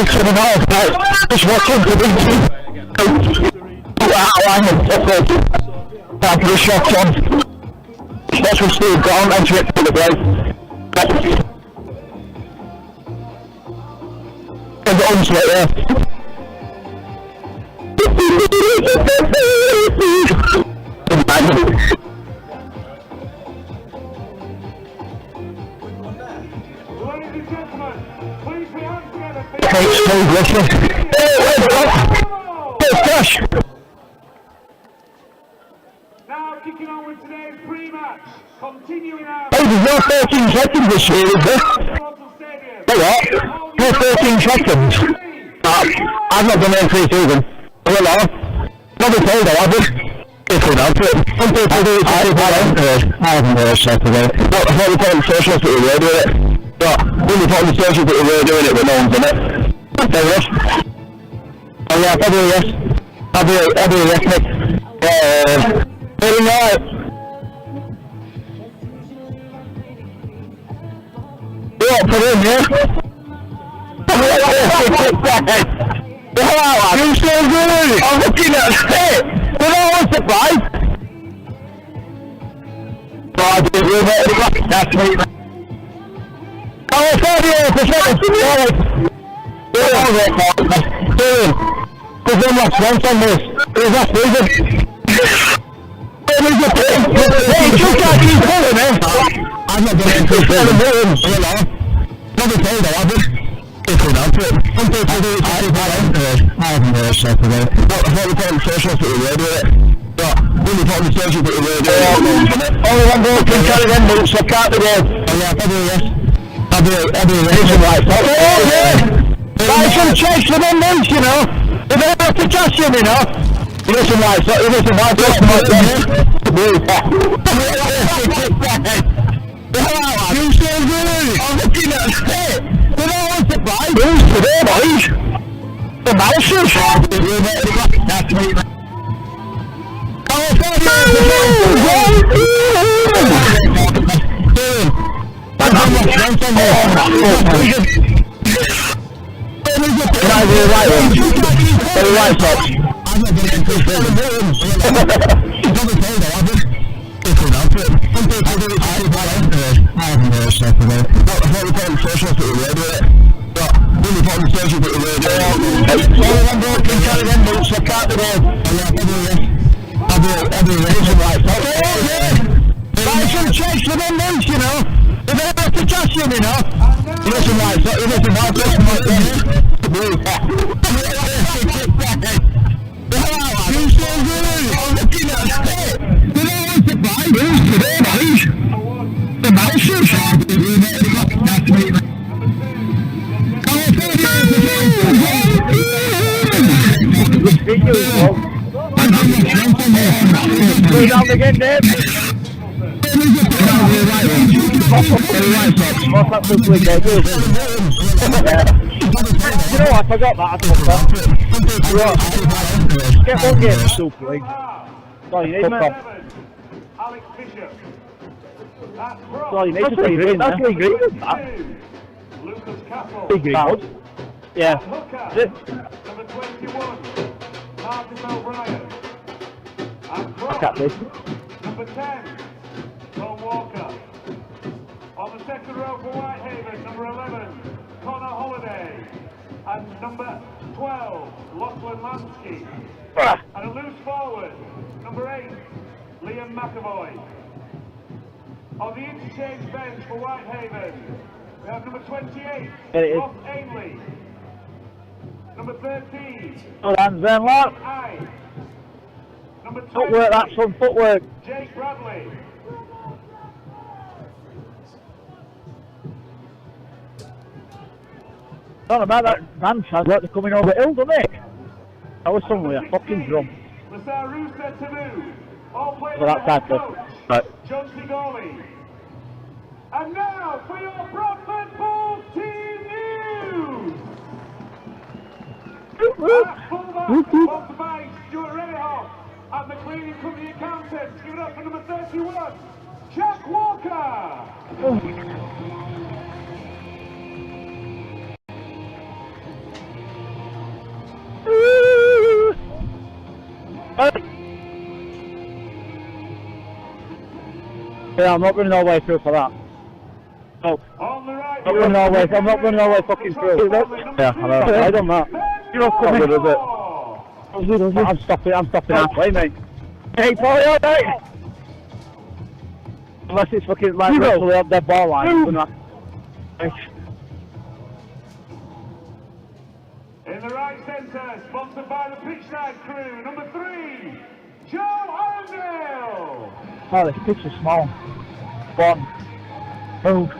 to the north, mate. Just watching for the outline of the time for the shot on. That's with Steve Brown, enter it for the break. And the arms right there. Okay, Steve, listen. Gosh! Now kicking on with today's pre-match. Continuing our... Hey, there's no 13 seconds this year, is there? Hey, what? No 13 seconds. I've not done any pre-season. Hello? Not been told though, have you? If we don't, some people do it, I haven't heard Saturday. I thought we put on the socials that we were doing it. But when we put on the socials that we were doing it, but no one's done it. There was. Oh yeah, probably yes. I'll be a yes, Nick. Very right. What, put in, yeah? Wow, you so good! I'm looking at it! You know what's surprised? No, I didn't do it. That's me. Oh, 48%! There's one last once on this. There's last season. Hey, just like he's pulling, eh? I've not done it for 7 million. Not been told though, have you? If we don't, some people do it, I haven't heard Saturday. I thought we put on the socials that we were doing it. But when we put on the socials that we were doing it, only one goal can carry them boots, so can't be good. Oh yeah, probably yes. I'll be a reason why it's not. Oh yeah! Like some chase for them boots, you know. They don't have to touch them, you know. You listen why it's not, you listen why it's not. You so good! I'm looking at it! You know what's the price? Who's today, boys? The mouses! That's me. Can I do the right one? The right socks? I'm not going to enter I haven't heard Saturday. I thought we put on the socials that we were doing it. But when we put on the socials that we were doing it, only one goal can carry them boots, so can't be good. Oh yeah, probably yes. I'll be a reason why it's not. Oh yeah! Like some chase for them boots, you know. They don't have to touch them, you know. You listen why it's not, you listen why it's not. You so good! I'm looking at it! You know what's the price? Who's today, boys? The mouses! That's me. Go down again, Dave. What's that Super League game? You know what, I forgot that. Get one game for Super League. That's all you need, mate. Alex Bishop. That's all you need to see green. That's really green. Lucas Castle. Big green. Yeah. Number 21. Marcus O'Brien. And Prop. Number 10. Tom Walker. On the second row for Whitehaven, number 11. Connor Holiday. And number 12. Lachlan Lansky. And a loose forward. Number 8. Liam McAvoy. On the interchange bench for Whitehaven, we have number 28, Ross Ainley. Number 13, good hands then, lad. Number 20, Footwork, that's some footwork. Jake Bradley. Not about that man sounds like they're coming over hill, doesn't it? That was somewhere, a fucking drum. Lasarusa Tamu. All players So that's that, coach, right. John Sigoli. And now for your Bradford Bulls team news. At fullback, sponsored by Stuart Rennehoff. At the cleaning company accountants, give it up for number 31, Jack Walker. Yeah, I'm not running all the way through for that. No. On the right, I'm not running all the way fucking through. Yeah, I know. I done that. You're not coming, is it? I'm stopping halfway, mate. Hey, Paul, you alright? Unless it's fucking like literally up that ball line. in the right centre, sponsored by the Pitchside crew, number 3, Joe Arundel. Oh, this pitch is small. One. Move.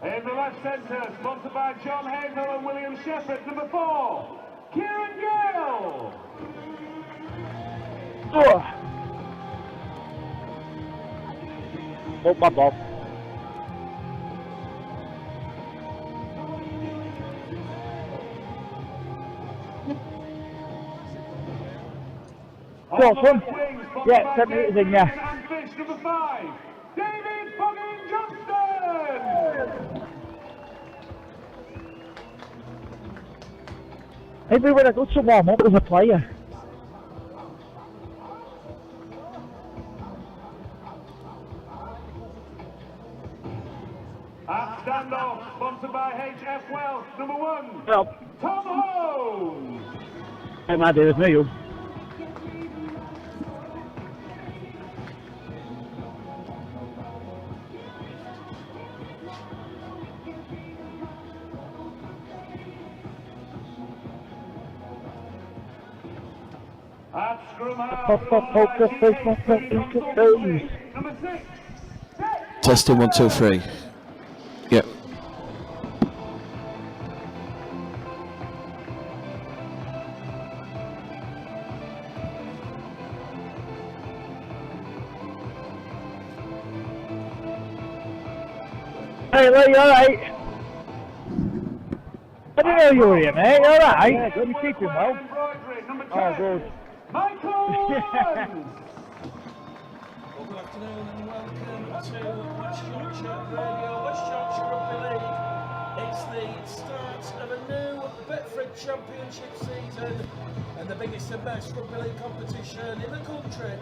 In the left centre, sponsored by John Hazel and William Shepherd, number 4, Kieran Gale. Oh, my ball. On Go on, the son. left wing, sponsored Yeah, by 10 metres in, James yeah. Green and Fish, number 5, David Boggin Johnston. Maybe when I go to warm up as a player. At standoff, sponsored by HF Wealth, number 1, Well, Tom Holmes. same idea as me, you. At scrum half, Poker face, my poker face. number 6, Testing 1, 2, 3. Yep. Hey, Lee, you alright? I didn't know you were here, mate. You alright? Yeah, good. You keeping well? embroidery, number 10, Oh, good. Michael Owens. Well, good afternoon and welcome to West Yorkshire Radio, West Yorkshire Rugby League. It's the start of a new Betfred Championship season, and the biggest and best rugby league competition in the country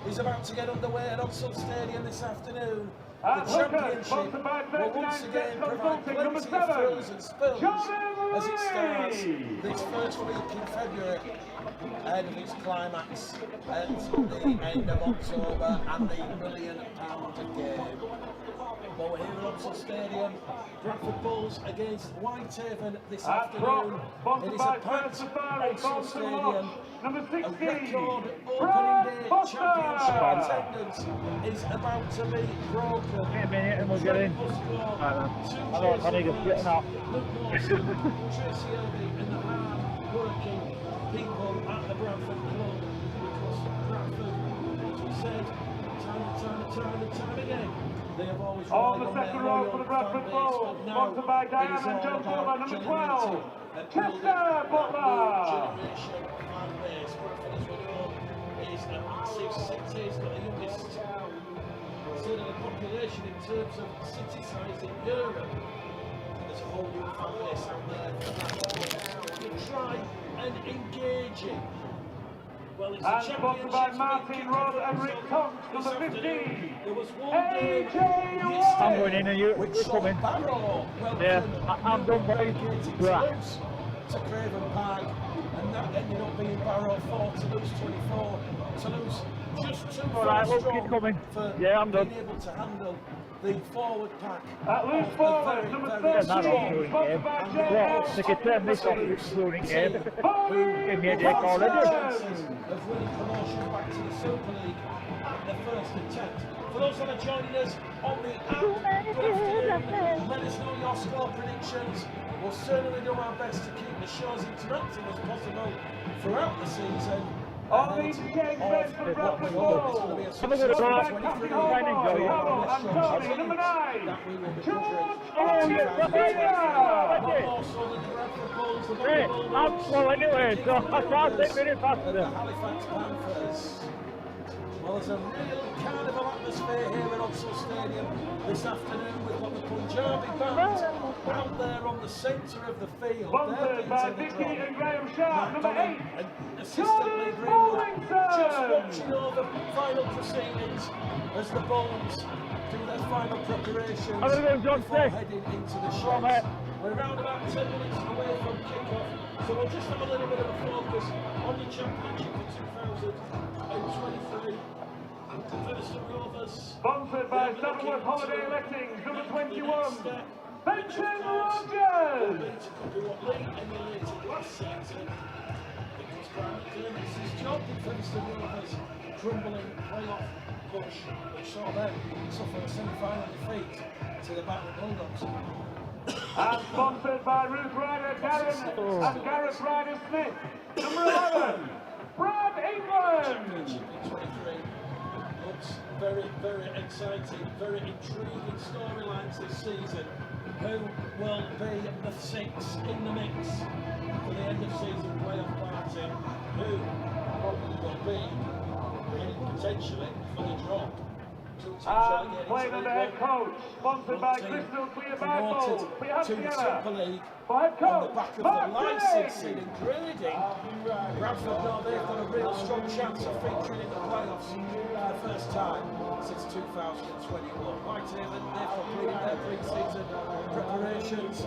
is about to get underway at Oxford Stadium this afternoon. The championship will once again provide plenty of thrills and spills as it starts this first week in February, ahead of its climax at the end of October and the £1 million game. But we're here at Oxford Stadium, Bradford Bulls against Whitehaven this afternoon. It is a packed Oxford Stadium. Number A 16, record Brad opening day Foster. championship attendance is about to be broken. Wait a minute and we'll get in. I know, I need to sit now. Tracy Elby and the hard-working people at the Bradford Club, because Bradford, as we said, time and time again, they have always On the relied second their row loyal for the Bradford fan base, Bulls, but now sponsored by it Diane is and all John Silver, about number 12, generating and building Chester that Butler. new generation fan base. Bradford, as we know, is a massive city. It's got the youngest sort of the population in terms of city size in Europe. And there's a whole new fan base out there to try and engage in. Well, it's a And sponsored by championship Martin Ross and Rick Tonks, number 15. There was one game AJ I'm going in and you're which saw coming. Barrow Yeah, I'm done, buddy. Right. to Craven Park, and that ended up being Barrow 4, Toulouse 24. Toulouse just too All right, far look, strong keep coming. for Yeah, I'm done. being able to handle the forward pack. At loose of a forward, very, number very 13, Not strong on touring sponsored game. by and What? JS. They could turn this off this touring game. Give me a dick already. Chances of winning promotion back to the Super League at the first attempt. For those that are joining us on the app, good afternoon. Let us know your score predictions. We'll certainly do our best to keep the shows interactive as possible throughout the season. On the exchange bench for Bradford Bulls, I'm going to sponsored go by out. Captain Try and enjoy it. Howell and Tony, number 9, George Also the Bradford Bulls, the Hey, Bulldogs, I'm slow anyway, so I can't take very and the faster. Halifax Panthers. Well, there's a real carnival atmosphere here at Oxford Stadium this afternoon. We've got the Punjabi band out there on the centre of the field. Sponsored by Vicky and Graham Sharp, number 8. And assistant Lee Greenwood just watching over final proceedings as the Bulls do their final preparations before heading into the sheds. We're around about 10 minutes away from kick-off, so we'll just have a little bit of a focus on the championship for 2023. First Rovers. Sponsored by Saddleworth Holiday Lettings, number 21. Vincent Rogers! Could be what Lee emulated last season. Because Grant McDermott's job defence the Rovers crumbling playoff push, which saw them suffer a semi-final defeat to the Battle Bulldogs. And sponsored by Ruth Ryder Darren and Gareth Ryder Smith, number 11. Brad England! Championship in 23 looks very, very exciting, very intriguing storylines this season. Who will be the 6 in the mix for the end of season playoff party? Who will be potentially for the drop? And playing under head coach, sponsored by Crystal Clear Bible. We have to the Super League for head on the coach, back of Mark the licensing and grading. Bradford know they've got a real strong chance of featuring in the playoffs for the first time since 2021. Whitehaven, they've completed their pre-season preparations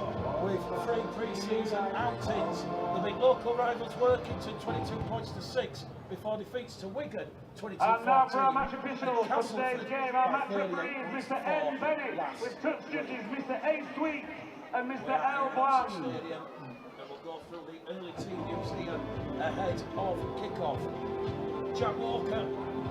with 3 pre-season outings. The big local rivals Workington 22 points to 6 before defeats to Wigan 22-14. And now for our match officials for today's game, our match referees, Mr. N. Bennett, with touch judges Mr. A. Sweet and Mr. L. Bland. And we'll go through the early team news here ahead of kick-off. Jack Walker,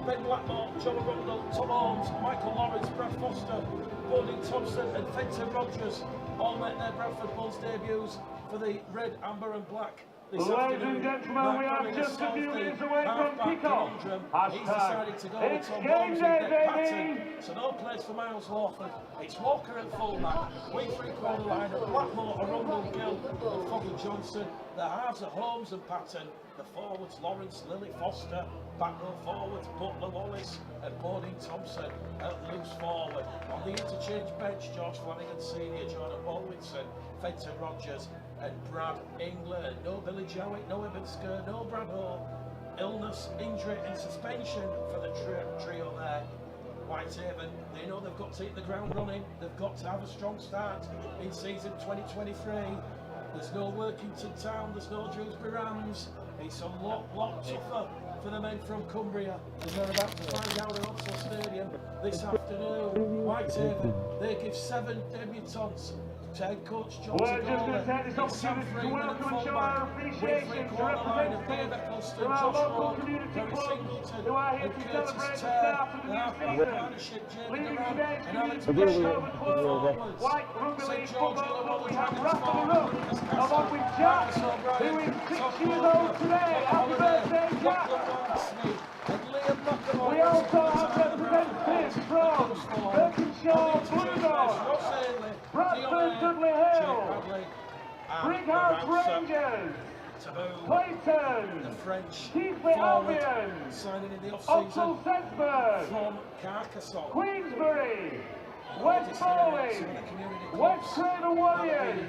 Ben Blackmore, John Arundel, Tom Holmes, Michael Lawrence, Brad Foster, Bodie Thompson and Fenton Rogers all make their Bradford Bulls debuts for the red, amber and black. Ladies and gentlemen, we are just a few minutes away from kick-off. He's decided to go with Tom Holmes and Dick Patton. So no place for Miles Lawford. It's Walker at fullback. We three-quarter line of Blackmore, Arundel, Gill and Foggle Johnson. The halves are Holmes and Patton. The forwards Lawrence, Lily Foster. Back row forwards Butler Wallace and Bodie Thompson at loose forward. On the interchange bench, George Flanagan Senior, Jordan Baldwinson, Fenton Rogers and Brad England. No Billy Jowett, no Eben Skir, no Brad Hall. Illness, injury and suspension for the trio there. Whitehaven, they know they've got to hit the ground running. They've got to have a strong start in season 2023. There's no Workington Town, there's no Dewsbury Rams. It's a lot tougher for the men from Cumbria, and they're about to find out at Oxford Stadium this afternoon. Whitehaven, they give 7 debutants to head coach John We're just going to take this opportunity to welcome and show our appreciation to representatives from our local community clubs who are here to celebrate the start of the new season. Leading today's community club, White Rugby League Football Club, we have Rafa Ruck, along with Jack, who is 6 years old today. Happy birthday, Jack! We also have representatives from Birkinshaw Bulldogs, Bradford Dudley Hill, Brighouse Rangers, Clayton, the French Keighley Albion, signing in the Oxford off-season Sedgburg, from Carcassonne, Queensbury, West Bowling, West Cradle Warriors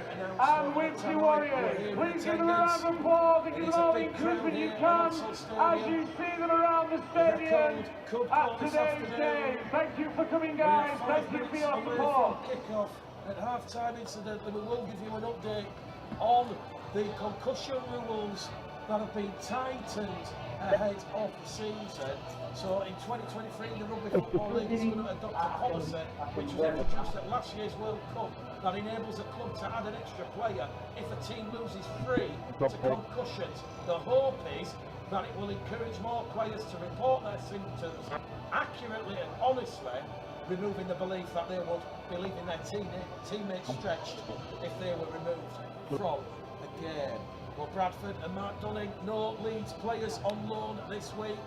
and Whitby Warriors. Please give them a round of applause and give them all the encouragement you can as you see them around the stadium at today's game. Thank you for coming, guys. Thank you for your support. Kick-off at half-time, incidentally, we will give you an update on the concussion rules that have been tightened ahead of the season. So in 2023, the Rugby Football League is going to adopt a policy which was introduced at last year's World Cup that enables a club to add an extra player if a team loses 3 to concussions. The hope is that it will encourage more players to report their symptoms accurately and honestly, removing the belief that they would be leaving their teammates stretched if they were removed from a game. Well, Bradford and Mark Dunning, no Leeds players on loan this week.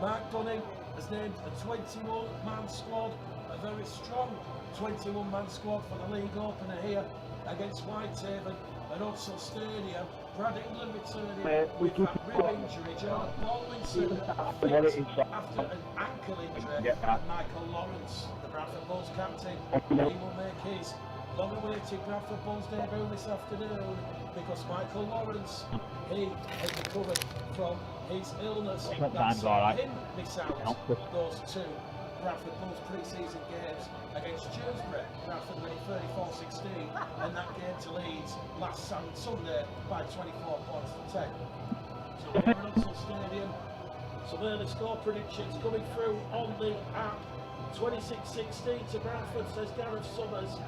Mark Dunning has named a 21-man squad, a very strong 21-man squad for the league opener here against Whitehaven. and Odsal Stadium. Brad England returning with that rib injury. John Baldwinson fit after an ankle injury. And Michael Lawrence, the Bradford Bulls captain, he will make his long-awaited Bradford Bulls debut this afternoon, because Michael Lawrence, he has recovered from his illness that saw him miss out those 2 Bradford Bulls pre-season games against Dewsbury. Bradford winning 34-16, and that game to Leeds last Sunday by 24 points to 10. So we're at Odsal Stadium. Some early score predictions coming through on the app. 26-16 to Bradford, says Gareth Summers.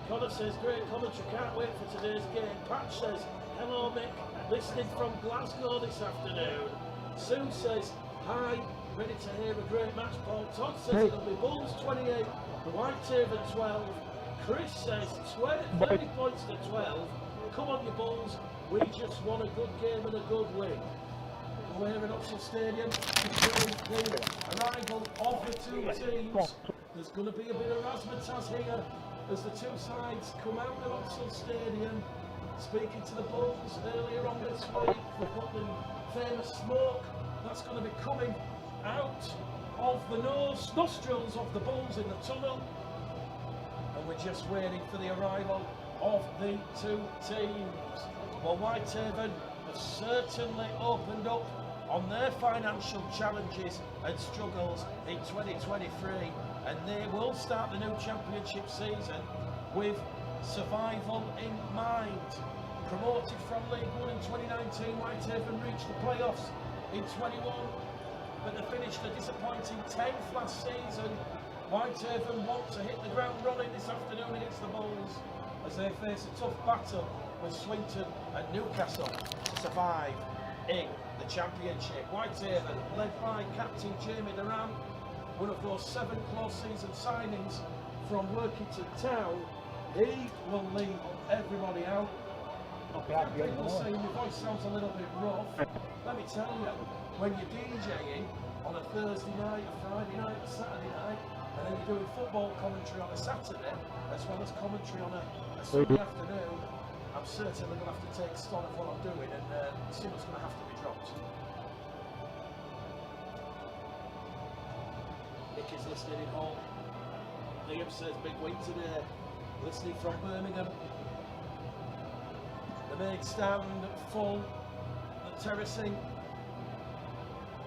Connor says, great commentary, can't wait for today's game. Patch says, hello Mick, listening from Glasgow this afternoon. Sue says, hi, ready to hear a great match. Paul Todd says it'll be Bulls 28, Whitehaven 12. Chris says 30 points to 12. Come on you Bulls, we just won a good game and a good win. We're here at Odsal Stadium, the arrival of the 2 teams. There's going to be a bit of razzmatazz here as the 2 sides come out of Odsal Stadium. Speaking to the Bulls earlier on this week, we've got the famous smoke that's going to be coming out of the nostrils of the Bulls in the tunnel. And we're just waiting for the arrival of the 2 teams. Well, Whitehaven have certainly opened up on their financial challenges and struggles in 2023, and they will start the new championship season with survival in mind. Promoted from League 1 in 2019, Whitehaven reached the playoffs in 21, but they finished a disappointing 10th last season. Whitehaven want to hit the ground running this afternoon against the Bulls as they face a tough battle with Swinton and Newcastle to survive in the championship. Whitehaven, led by captain Jamie Duran, one of those 7 close season signings from Workington Town. He will lead everybody out. People say my voice sounds a little bit rough. Let me tell you, when you're DJing on a Thursday night, a Friday night, a Saturday night, and then you're doing football commentary on a Saturday, as well as commentary on a Sunday afternoon, I'm certainly going to have to take stock of what I'm doing, and someone's going to have to be dropped. Nick is listening in home. Liam says big win today. Listening from Birmingham. The main stand full. The terracing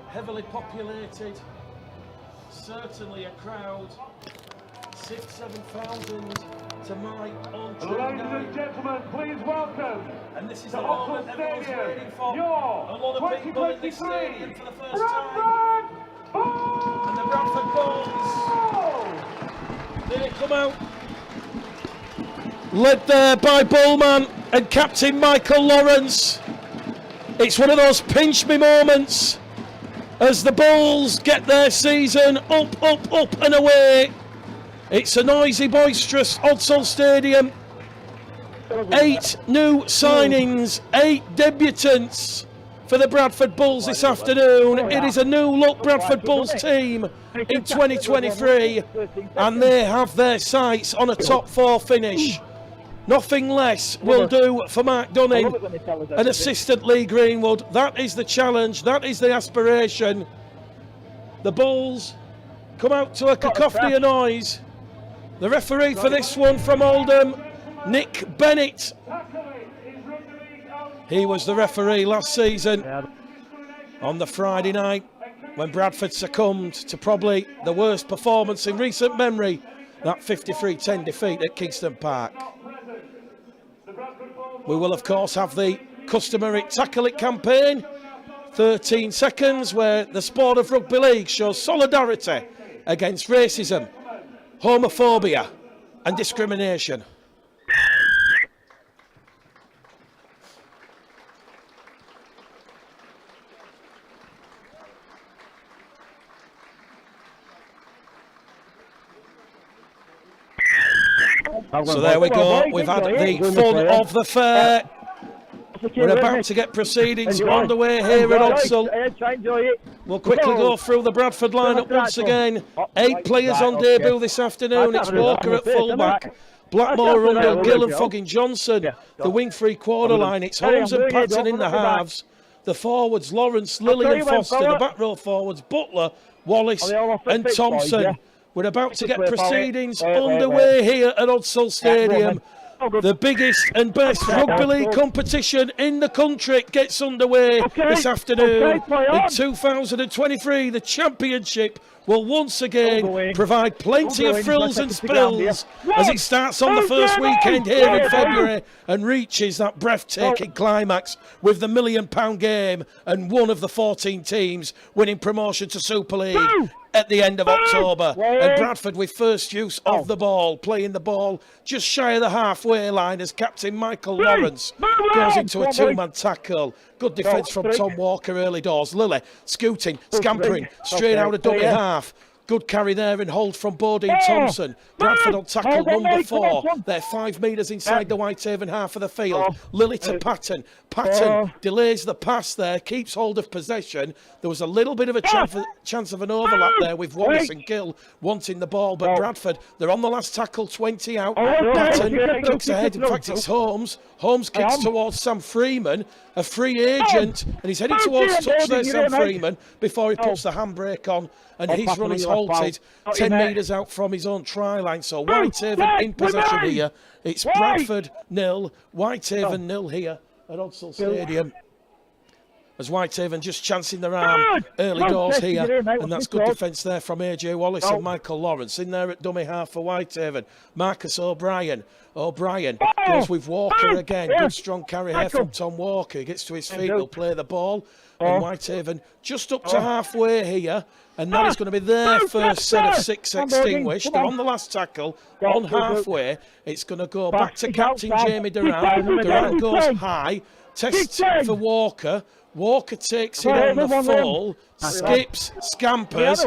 heavily populated. Certainly a crowd. 6,000-7,000 to my own train. Ladies and gentlemen, please welcome. And this is the moment everyone's waiting for. A lot of people in this stadium for the first time. And the Bradford Bulls, they come out, led there by Bullman and captain Michael Lawrence. It's one of those pinch me moments as the Bulls get their season up, up, up and away. It's a noisy, boisterous Odsal Stadium. 8 new signings, 8 debutants for the Bradford Bulls this afternoon. It is a new look Bradford Bulls team in 2023, and they have their sights on a top 4 finish. Nothing less will do for Mark Dunning and assistant Lee Greenwood. That is the challenge, that is the aspiration. The Bulls come out to a cacophony of noise. The referee for this one from Oldham, Nick Bennett. He was the referee last season on the Friday night when Bradford succumbed to probably the worst performance in recent memory, that 53-10 defeat at Kingston Park. We will of course have the customary Tackle It campaign, 13 seconds, where the sport of rugby league shows solidarity against racism, homophobia and discrimination. So there we go, we've had the fun of the fair. We're about to get proceedings underway here at Odsal. We'll quickly go through the Bradford lineup once again. 8 players on debut this afternoon. It's Walker at fullback, Blackmore That's under it, Gill and yeah. Fogging Johnson. Yeah. The wing three quarter line. It's Holmes and Patton in the halves. The forwards, Lawrence, Lilly tell and you when, Foster. The fella. back row forwards, Butler, Wallace Are they all off the and pitch, Thompson. boys, yeah? We're about to get Wait, proceedings wait, underway here at Odsall Stadium. Oh, good. The biggest and best rugby league competition in the country gets underway this afternoon. play on. In 2023, the championship will once again provide plenty of frills and spills as it starts on the first weekend here in February and reaches that breathtaking climax with the £1 million game and one of the 14 teams winning promotion to Super League at the end of October. And Bradford with first use of the ball, playing the ball just shy of the halfway line as captain Michael Lawrence goes into a two-man tackle. Good defence from Tom Walker early doors. Lilly scooting, scampering, straight out of dummy half. Good carry there and hold from Bodine Thompson. Bradford on tackle number 4. They're 5 metres inside the Whitehaven half of the field. Lilly to Patton. Patton delays the pass there, keeps hold of possession. There was a little bit of a chance of an overlap there with Wallace and Gill wanting the ball, but Bradford, they're on the last tackle, 20 out. Patton kicks ahead. In fact, it's Holmes. Holmes kicks towards Sam Freeman, a free agent, and he's heading towards touch there, Sam Freeman, before he puts the handbrake on. And his run is halted 10 metres out from his own try line. So Whitehaven in possession here. It's Bradford 0, Whitehaven 0 here at Odsall Stadium. As Whitehaven just chancing their arm early doors here. And that's good defence there from AJ Wallace and Michael Lawrence. In there at dummy half for Whitehaven. Marcus O'Brien. O'Brien goes with Walker again. Good strong carry here from Tom Walker. He gets to his feet, he'll play the ball. And Whitehaven just up to halfway here. And that is going to be their first set of 6 extinguished. They're on the last tackle, on halfway. It's going to go back to captain Jamie Durant. Durant goes high, tests for Walker. Walker takes it on the full, skips, scampers,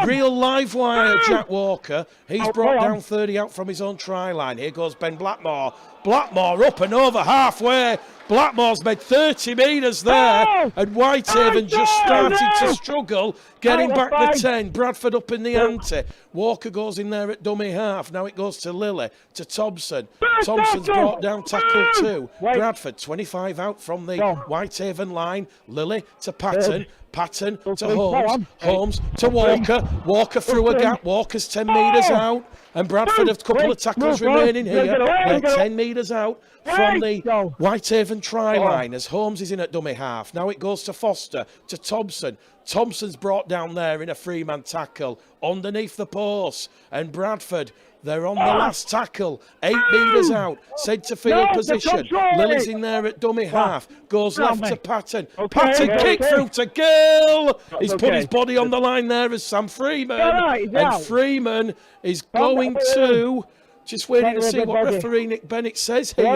real live wire Jack Walker. He's brought down 30 out from his own try line. Here goes Ben Blackmore. Blackmore up and over halfway. Blackmore's made 30 metres there, and Whitehaven just started to struggle, getting back the 10. Bradford up in the ante. Walker goes in there at dummy half. Now it goes to Lilly, to Thompson. Thompson's brought down tackle 2. Bradford 25 out from the Whitehaven line. Lilly to Patton. Patton to Holmes. Holmes to Walker. Walker through a gap. Walker's 10 metres out. And Bradford have a couple of tackles remaining here. They're 10 metres out from the Whitehaven try line as Holmes is in at dummy half. Now it goes to Foster, to Thompson. Thompson's brought down there in a three-man tackle underneath the post. And Bradford, they're on the last tackle, 8 metres out, centre field position. Lilly's in there at dummy half, goes left to Patton. Patton kick through to Gill. He's put his body on the line there as Sam Freeman. And Freeman is going to, just waiting to see what referee Nick Bennett says here.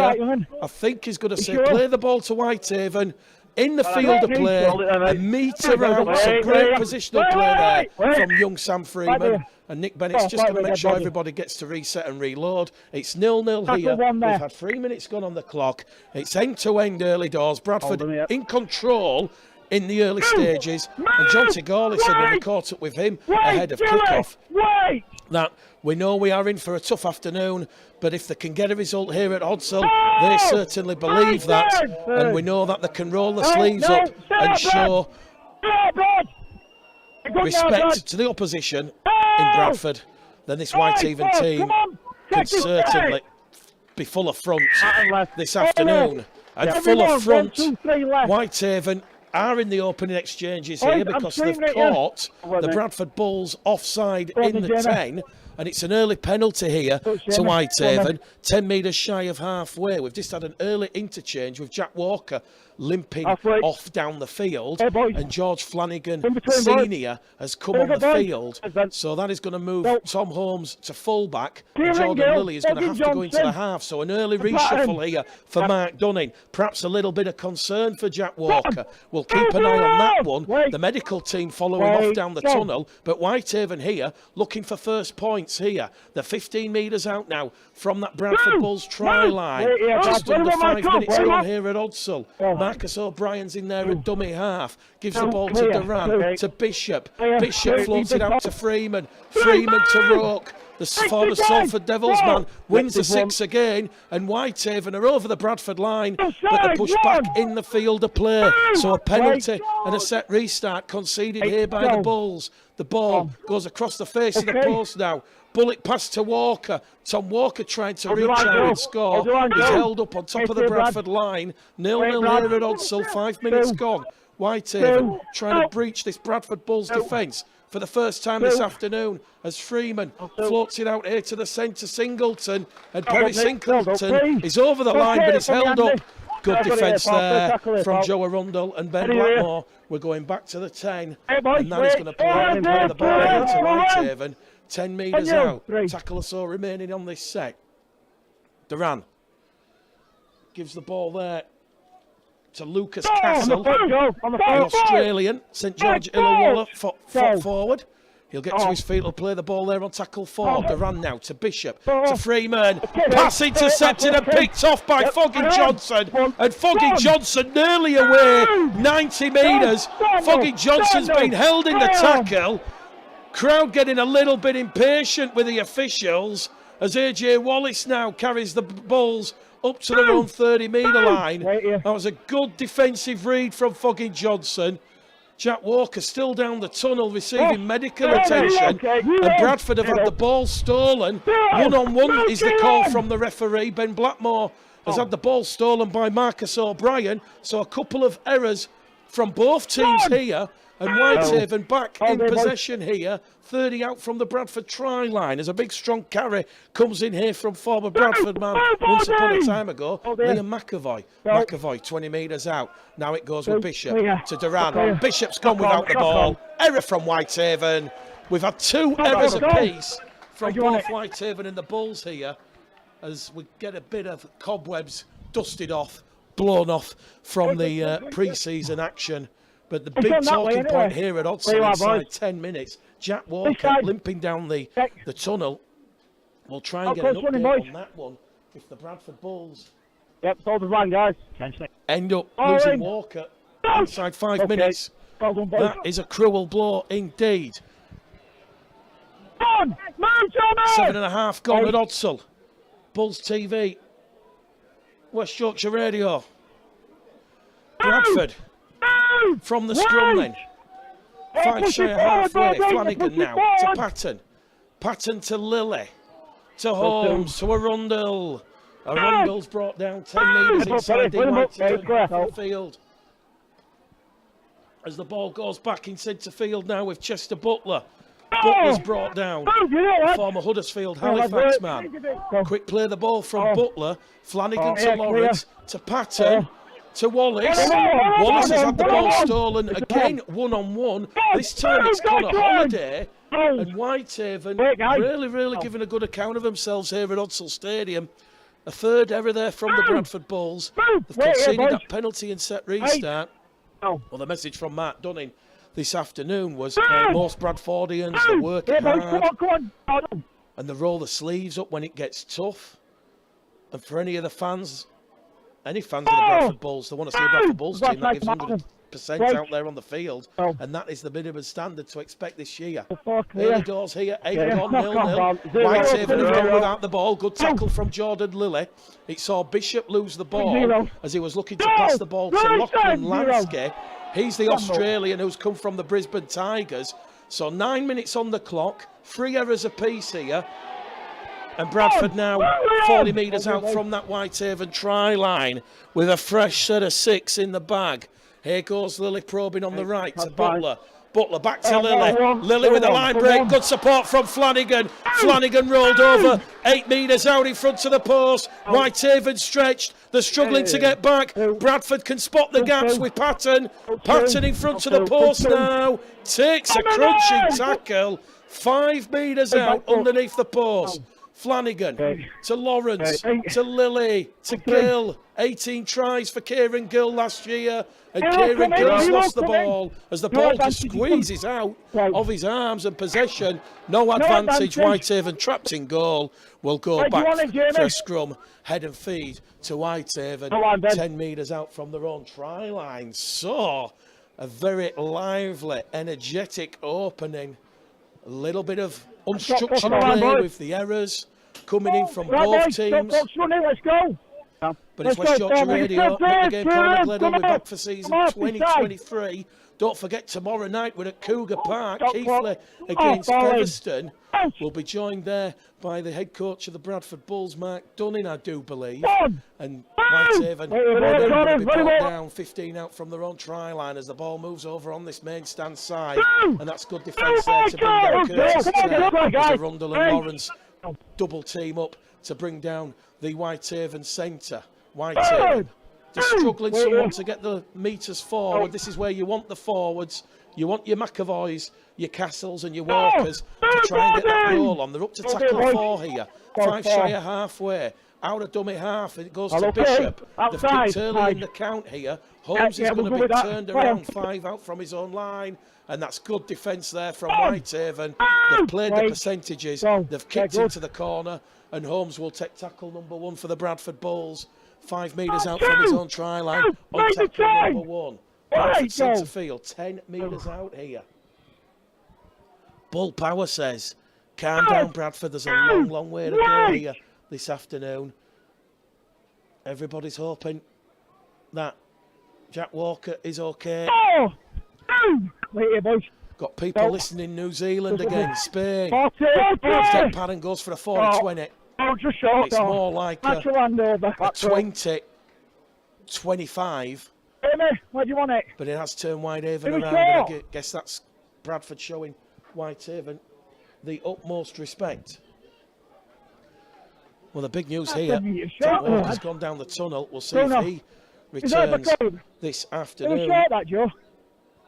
I think he's going to say play the ball to Whitehaven. In the field of play, a metre out, some great positional play there from young Sam Freeman. And Nick Bennett's just going to make sure everybody gets to reset and reload. It's 0-0 here. We've had 3 minutes gone on the clock. It's end-to-end early doors. Bradford in control in the early stages. And John Tigorley said when we caught up with him ahead of kick-off that we know we are in for a tough afternoon, but if they can get a result here at Odsall, they certainly believe that. And we know that they can roll the sleeves up and show respect to the opposition in Bradford. Then this Whitehaven team can certainly be full of front this afternoon. And full of front, Whitehaven are in the opening exchanges here because they've caught the Bradford Bulls offside in the 10. And it's an early penalty here to Whitehaven, 10 metres shy of halfway. We've just had an early interchange with Jack Walker limping off down the field, and George Flanagan Senior has come on the field. So that is going to move Tom Holmes to fullback, and Jordan Lilly is going to have to go into the half. So an early reshuffle here for Mark Dunning. Perhaps a little bit of concern for Jack Walker. We'll keep an eye on that one. The medical team follow him off down the tunnel, but Whitehaven here looking for first points here. They're 15 metres out now from that Bradford Bulls try line. Just under 5 minutes gone here at Odsall. Marcus O'Brien's in there at dummy half. Gives the ball to Duran, to Bishop. Bishop floats it out to Freeman. Freeman to Rourke. The former Salford Devils man wins the 6 again, and Whitehaven are over the Bradford line, but they're pushed back in the field of play. So a penalty and a set restart conceded here by the Bulls. The ball goes across the face of the post now. Bullet pass to Walker. Tom Walker trying to reach out and score. He's held up on top of the Bradford line. 0-0 here at Odsall, 5 minutes gone. Whitehaven trying to breach this Bradford Bulls defence for the first time this afternoon as Freeman floats it out here to the centre. Singleton, and Perry Singleton is over the line, but he's held up. Good defence there from Joe Arundel and Ben Blackmore. We're going back to the 10, and that is going to play the ball here to Whitehaven. 10 metres out. Tackle or so remaining on this set. Duran gives the ball there to Lucas Castle, the Australian. St George Illawarra fought forward. He'll get to his feet, he'll play the ball there on tackle 4. Duran now to Bishop, to Freeman. Pass intercepted and picked off by Foggy Johnson. And Foggy Johnson nearly away, 90 metres. Foggy Johnson's been held in the tackle. Crowd getting a little bit impatient with the officials as AJ Wallace now carries the Bulls up to their own 30-metre line. That was a good defensive read from Foggy Johnson. Jack Walker still down the tunnel receiving medical attention, and Bradford have had the ball stolen. 1-on-1 is the call from the referee. Ben Blackmore has had the ball stolen by Marcus O'Brien, so a couple of errors from both teams here, and Whitehaven back in possession here. 30 out from the Bradford try line as a big strong carry comes in here from former Bradford man once upon a time ago, Liam McAvoy. McAvoy 20 metres out. Now it goes with Bishop to Duran. Bishop's gone without the ball. Error from Whitehaven. We've had 2 errors apiece from both Whitehaven and the Bulls here as we get a bit of cobwebs dusted off, blown off from the pre-season action. But the big talking point here at Odsall inside 10 minutes, Jack Walker limping down the tunnel. We'll try and get an update on that one if the Bradford Bulls hold the line, guys. End up losing Walker inside 5 minutes. That is a cruel blow indeed. 7.5 gone at Odsall. Bulls TV, West Yorkshire Radio. Bradford from the scrum then. 5 shy halfway. Flanagan now to Patton. Patton to Lilly. To Holmes. To Arundel. Arundel's brought down 10 metres inside the field. As the ball goes back in centre field now with Chester Butler. Butler's brought down. Former Huddersfield Halifax man. Quick play the ball from Butler. Flanagan to Lawrence. To Patton. To Wallace. Wallace has had the ball stolen again, 1-on-1. This time it's Connor Holiday. And Whitehaven really giving a good account of themselves here at Odsall Stadium. A third error there from the Bradford Bulls. They've conceded that penalty and set restart. Well, the message from Matt Dunning this afternoon was most Bradfordians, they're working hard and they roll the sleeves up when it gets tough. And for any of the fans, any fans of the Bradford Bulls, they want to see a Bradford Bulls team that gives 100% out there on the field, and that is the minimum standard to expect this year. Early doors here, 8 gone, 0-0. Whitehaven have gone without the ball. Good tackle from Jordan Lilly. It saw Bishop lose the ball as he was looking to pass the ball to Lachlan Lansky. He's the Australian who's come from the Brisbane Tigers. So 9 minutes on the clock, 3 errors apiece here. And Bradford now 40 metres out from that Whitehaven try line with a fresh set of 6 in the bag. Here goes Lilly probing on the right to Butler. Butler back to Lilly. Lilly with a line break. Good support from Flanagan. Flanagan rolled over 8 metres out in front of the post. Whitehaven stretched. They're struggling to get back. Bradford can spot the gaps with Patton. Patton in front of the post now. Takes a crunching tackle. 5 metres out underneath the post. Flanagan Okay. to Lawrence Okay. to Lilly to Gill. 18 tries for Kieran Gill last year, and Kieran Gill's lost the ball as the ball just squeezes out of his arms and possession. No advantage. Whitehaven trapped in goal. Will go back for a scrum, head and feed to Whitehaven. 10 metres out from their own try line. So a very lively, energetic opening. A little bit of unstructured play with the errors coming in from both teams. Let's go. But it's West Yorkshire Radio, not the game plan of Gledhill. We're back for season 2023. Don't forget, tomorrow night we're at Cougar Park. Keighley against Featherstone. We'll be joined there by the head coach of the Bradford Bulls, Mark Dunning, I do believe. And Whitehaven will be brought down 15 out from their own try line as the ball moves over on this main stand side. And that's good defence there to bring down Curtis as Arundel and Lawrence double team up to bring down the Whitehaven centre. Whitehaven just struggling somewhat to get the metres forward. This is where you want the forwards. You want your McAvoys, your Castles and your Walkers to try and get that goal on. They're up to tackle 4 here. 5 shy of halfway. Out of dummy half, it goes to Bishop. They've picked early in the count here. Holmes is going to be turned around 5 out from his own line. And that's good defence there from Whitehaven. They've played the percentages. They've kicked into the corner. And Holmes will take tackle number 1 for the Bradford Bulls. 5 metres out from his own try line. On tackle number 1. Bradford centre field. 10 metres out here. Bull Power says, calm down, Bradford. There's a long, long way to go here this afternoon. Everybody's hoping that Jack Walker is okay. Got people listening in New Zealand again, Spain. Step Padden goes for a 40-20. It's more like a 20-25. Where do you want it? But it has turned Whitehaven around, and I guess that's Bradford showing Whitehaven the utmost respect. Well, the big news here, Jack Walker's gone down the tunnel. We'll see if he returns this afternoon. And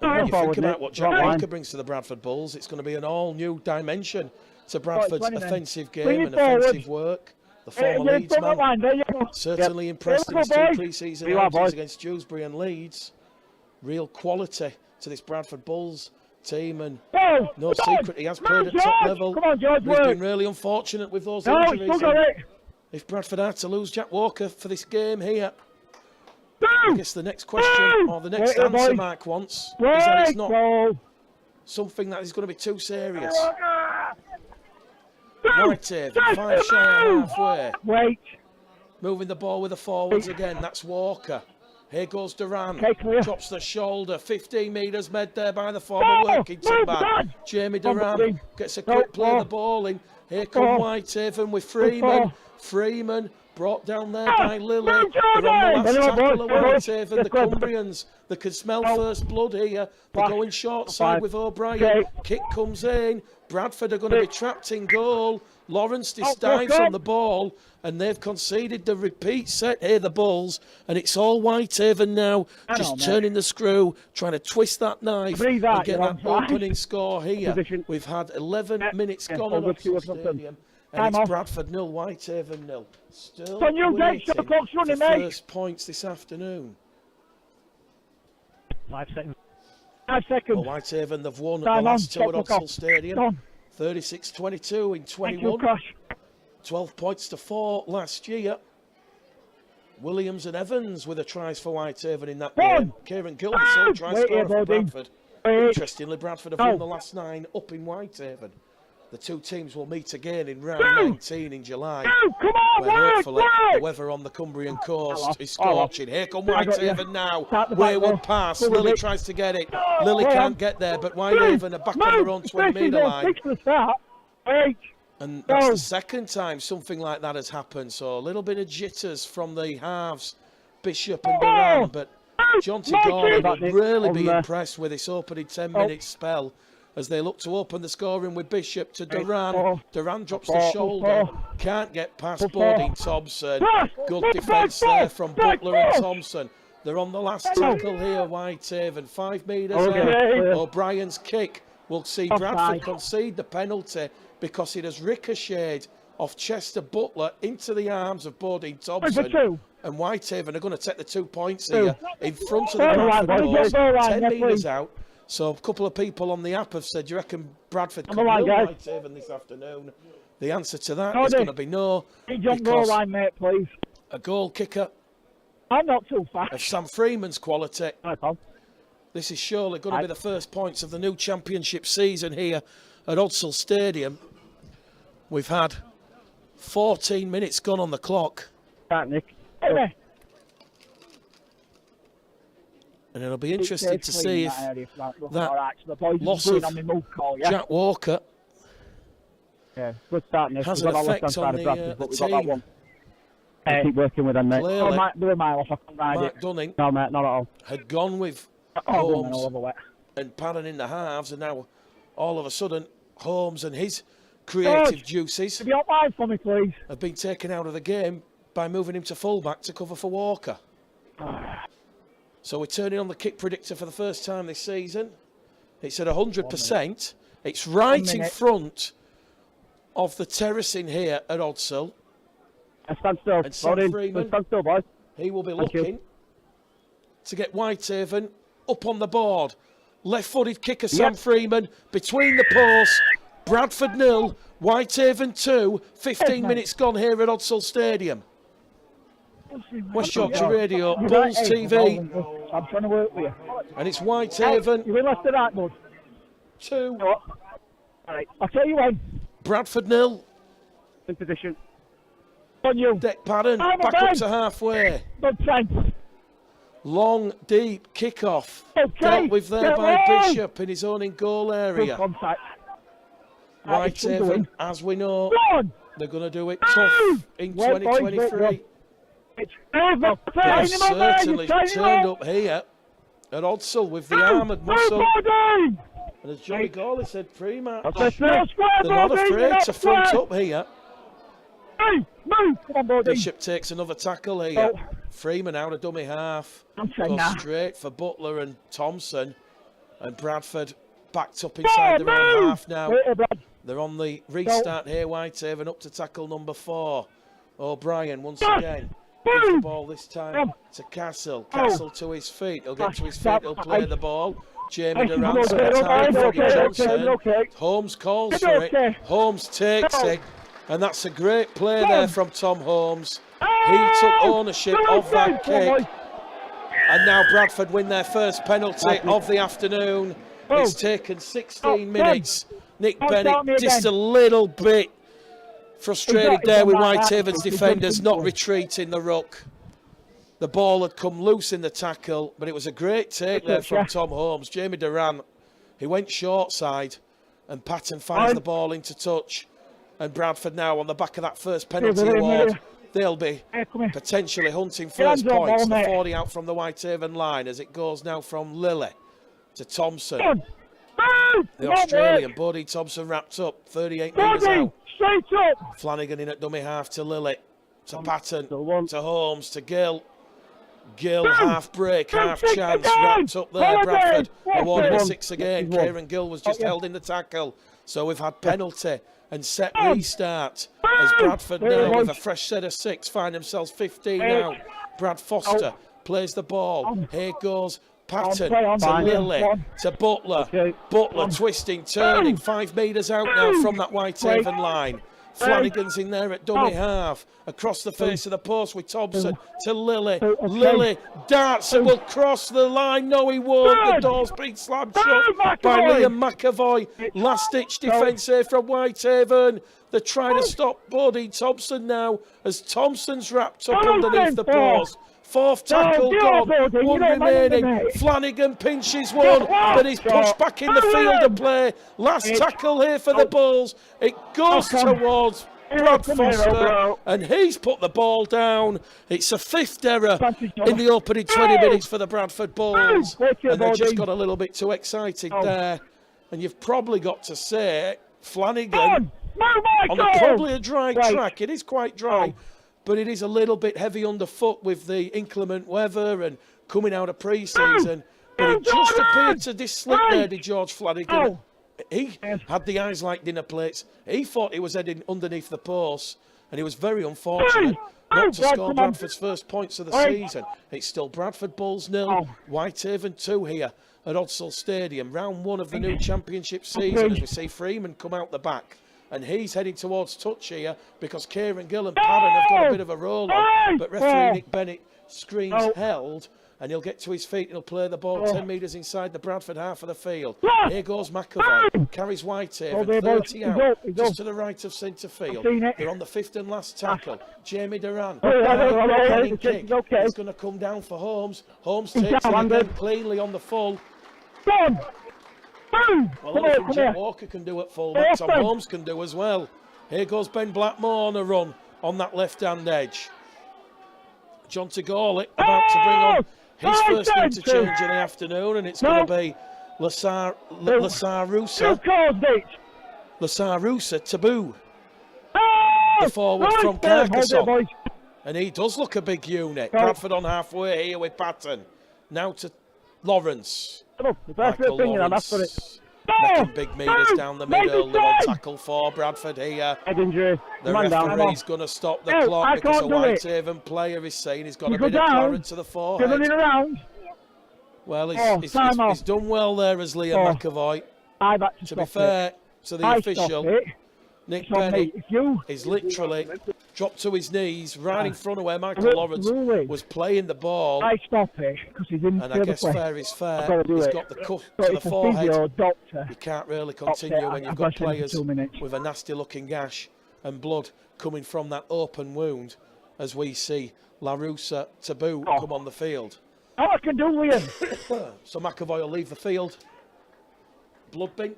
when you think about what Jack Walker brings to the Bradford Bulls, it's going to be an all-new dimension to Bradford's offensive game and offensive work. The former Leeds man certainly impressed in his 2 pre-season outings against Dewsbury and Leeds. Real quality to this Bradford Bulls team, and no secret he has played at top level. He's been really unfortunate with those injuries. If Bradford are to lose Jack Walker for this game here, I guess the next question, or the next answer Mark wants, is that it's not something that is going to be too serious. Whitehaven, 5 shy of halfway. Moving the ball with the forwards again, that's Walker. Here goes Duran, drops the shoulder, 15 metres made there by the former Workington man. Jamie Duran gets a quick play of the ball in. Here come Whitehaven with Freeman. Freeman brought down there by Lilly. They're on the last tackle of Whitehaven. The Cumbrians, they can smell first blood here. They're going short side with O'Brien. Kick comes in. Bradford are going to be trapped in goal. Lawrence dives on the ball, and they've conceded the repeat set here, the Bulls, and it's all Whitehaven now, just turning the screw, trying to twist that knife and get that opening score here. We've had 11 minutes gone on Oxford Stadium, and it's Bradford 0, Whitehaven 0. Still waiting for first points this afternoon. 5 seconds. 5 seconds. Well, Whitehaven, they've won the last 2 at Oxford Stadium. 36-22 in 21. 12 points to 4 last year. Williams and Evans with the tries for Whitehaven in that game. Kieran Gill, the sole try scorer for Bradford. Interestingly, Bradford have won the last 9 up in Whitehaven. The 2 teams will meet again in round 19 in July, where hopefully the weather on the Cumbrian coast is scorching. Here come Whitehaven now. Wayward pass. Lilly tries to get it. Lilly can't get there, but Whitehaven are back on their own 20-metre line. And that's the second time something like that has happened. So a little bit of jitters from the halves, Bishop and Duran. But Jonty Gordon would really be impressed with this opening 10-minute spell as they look to open the scoring with Bishop to Duran. Duran drops the shoulder, can't get past Bodine Thompson. Good defence there from Butler and Thompson. They're on the last tackle here, Whitehaven. 5 metres out. O'Brien's kick will see Bradford concede the penalty because it has ricocheted off Chester Butler into the arms of Bodine Thompson. And Whitehaven are going to take the 2 points here in front of the Bradford goals, 10 metres out. So a couple of people on the app have said, do you reckon Bradford could win Whitehaven this afternoon? The answer to that is going to be no. Goal line, mate, please. A goal kicker I'm not too fast. of Sam Freeman's quality. Hi, Tom. This is surely going to be the first points of the new championship season here at Odsal Stadium. We've had 14 minutes gone on the clock. Right, Nick. And it'll be interesting to see if that loss of Jack Walker good start, Nick. has an effect on the team. Keep working with them, mate. Clearly, do a mile off. I can't ride Mark it. Dunning No, mate, not at all. had gone with Holmes and Padden in the halves, and now all of a sudden Holmes and his creative juices Could you outline for me, please? have been taken out of the game by moving him to fullback to cover for Walker. So we're turning on the kick predictor for the first time this season. It's at 100%. It's right in front of the terracing here at Odsal. Stand still. And Sam Freeman, Stand still, boys. he will be looking to get Whitehaven up on the board. Left-footed kicker Sam Freeman between the posts. Bradford 0, Whitehaven 2. 15 minutes gone here at Odsal Stadium. West Yorkshire Radio, Bulls TV. I'm trying to work with you. And it's Whitehaven You in left of that, bud. 2, All right. I'll tell you when. Bradford 0. In position. On you. Deck Padden I'm back a up to halfway. Good chance. Long, deep kick-off. Okay. Dealt with there Get by on. Bishop in his own in-goal Good area. contact. Whitehaven, as we know, Go on. they're going to do it tough in Well, boys, 2023. It's over. They've certainly turned up here at Odsal with the armoured muscle. And as Johnny Gawley said pre-match, they're not afraid to front up here. Move. Come on, Bodie. Bishop takes another tackle here. Freeman out of dummy half. Goes straight for Butler and Thompson. And Bradford backed up inside their own half now. They're on the restart here. Whitehaven up to tackle number 4. O'Brien once again. Gives the ball this time to Castle. Castle to his feet. He'll get to his feet. He'll play the ball. Jamie Durant's attack. Freddie Johnson. Holmes calls for it. Holmes takes it. And that's a great play there from Tom Holmes. He took ownership of that kick. And now Bradford win their first penalty of the afternoon. It's taken 16 minutes. Nick Bennett just a little bit frustrated there with Whitehaven's defenders not retreating the ruck. The ball had come loose in the tackle, but it was a great take there from Tom Holmes. Jamie Durant, he went short side, and Patton finds the ball into touch. And Bradford now on the back of that first penalty award, they'll be potentially hunting first points. The 40 out from the Whitehaven line as it goes now from Lilly to Thompson. The Australian, Bodie Thompson wrapped up, 38 metres out. Flanagan in at dummy half to Lilly, to Patton, to Holmes, to Gill. Gill, half break, half chance, wrapped up there. Bradford awarded a 6 again. Kieran Gill was just held in the tackle. So we've had penalty and set restart as Bradford now with a fresh set of 6 find themselves 15 out. Brad Foster plays the ball. Here goes Patton to Lilly, to Butler. Butler twisting, turning, 5 metres out now from that Whitehaven line. Flanagan's in there at dummy half. Across the face of the post with Thompson to Lilly. Lilly darts and will cross the line. No, he won't. The door's been slammed shut by Liam McAvoy. Last-ditch defence here from Whitehaven. They're trying to stop Bodie Thompson now as Thompson's wrapped up underneath the post. 4th tackle gone, 1 remaining. Flanagan pinches one, but he's pushed back in the field of play. Last tackle here for the Bulls. It goes towards Brad Foster, and he's put the ball down. It's a 5th error in the opening 20 minutes for the Bradford Bulls, and they just got a little bit too excited there. And you've probably got to say, Flanagan, on probably a dry track, it is quite dry, but it is a little bit heavy underfoot with the inclement weather and coming out of pre-season. But it just appeared to slip there, did George Flanagan. He had the eyes like dinner plates. He thought he was heading underneath the post, and he was very unfortunate not to score Bradford's first points of the season. It's still Bradford Bulls 0, Whitehaven 2 here at Odsall Stadium. Round 1 of the new championship season as we see Freeman come out the back. And he's heading towards touch here because Kieran Gill and Padden have got a bit of a roll on. But referee Nick Bennett screams held, and he'll get to his feet and he'll play the ball 10 metres inside the Bradford half of the field. Here goes McAvoy, carries Whitehaven 30 out, just to the right of centre field. They're on the 5th and last tackle. Jamie Duran, kick. He's going to come down for Holmes. Holmes takes it again cleanly on the full. Well, anything Jack Walker can do at full, that Tom Holmes can do as well. Here goes Ben Blackmore on a run on that left-hand edge. John Tagorley about to bring on his first interchange in the afternoon, and it's going to be Lasarusa Taboo, the forward from Carcassonne. And he does look a big unit. Bradford on halfway here with Patton. Now to Lawrence. Michael Lawrence making big meters down the middle. They're on tackle for Bradford here. The referee's going to stop the clock because a Whitehaven player is saying he's got a bit of claret to the forehead. Well, he's done well there as Liam McAvoy. To be fair to the official, Nick Bennett is literally dropped to his knees right in front of where Michael Lawrence was playing the ball. And I guess fair is fair. He's got the cut to the forehead. You can't really continue when you've got players with a nasty looking gash and blood coming from that open wound, as we see Larusa Taboo come on the field. I can do, Liam. So McAvoy will leave the field. Blood bin.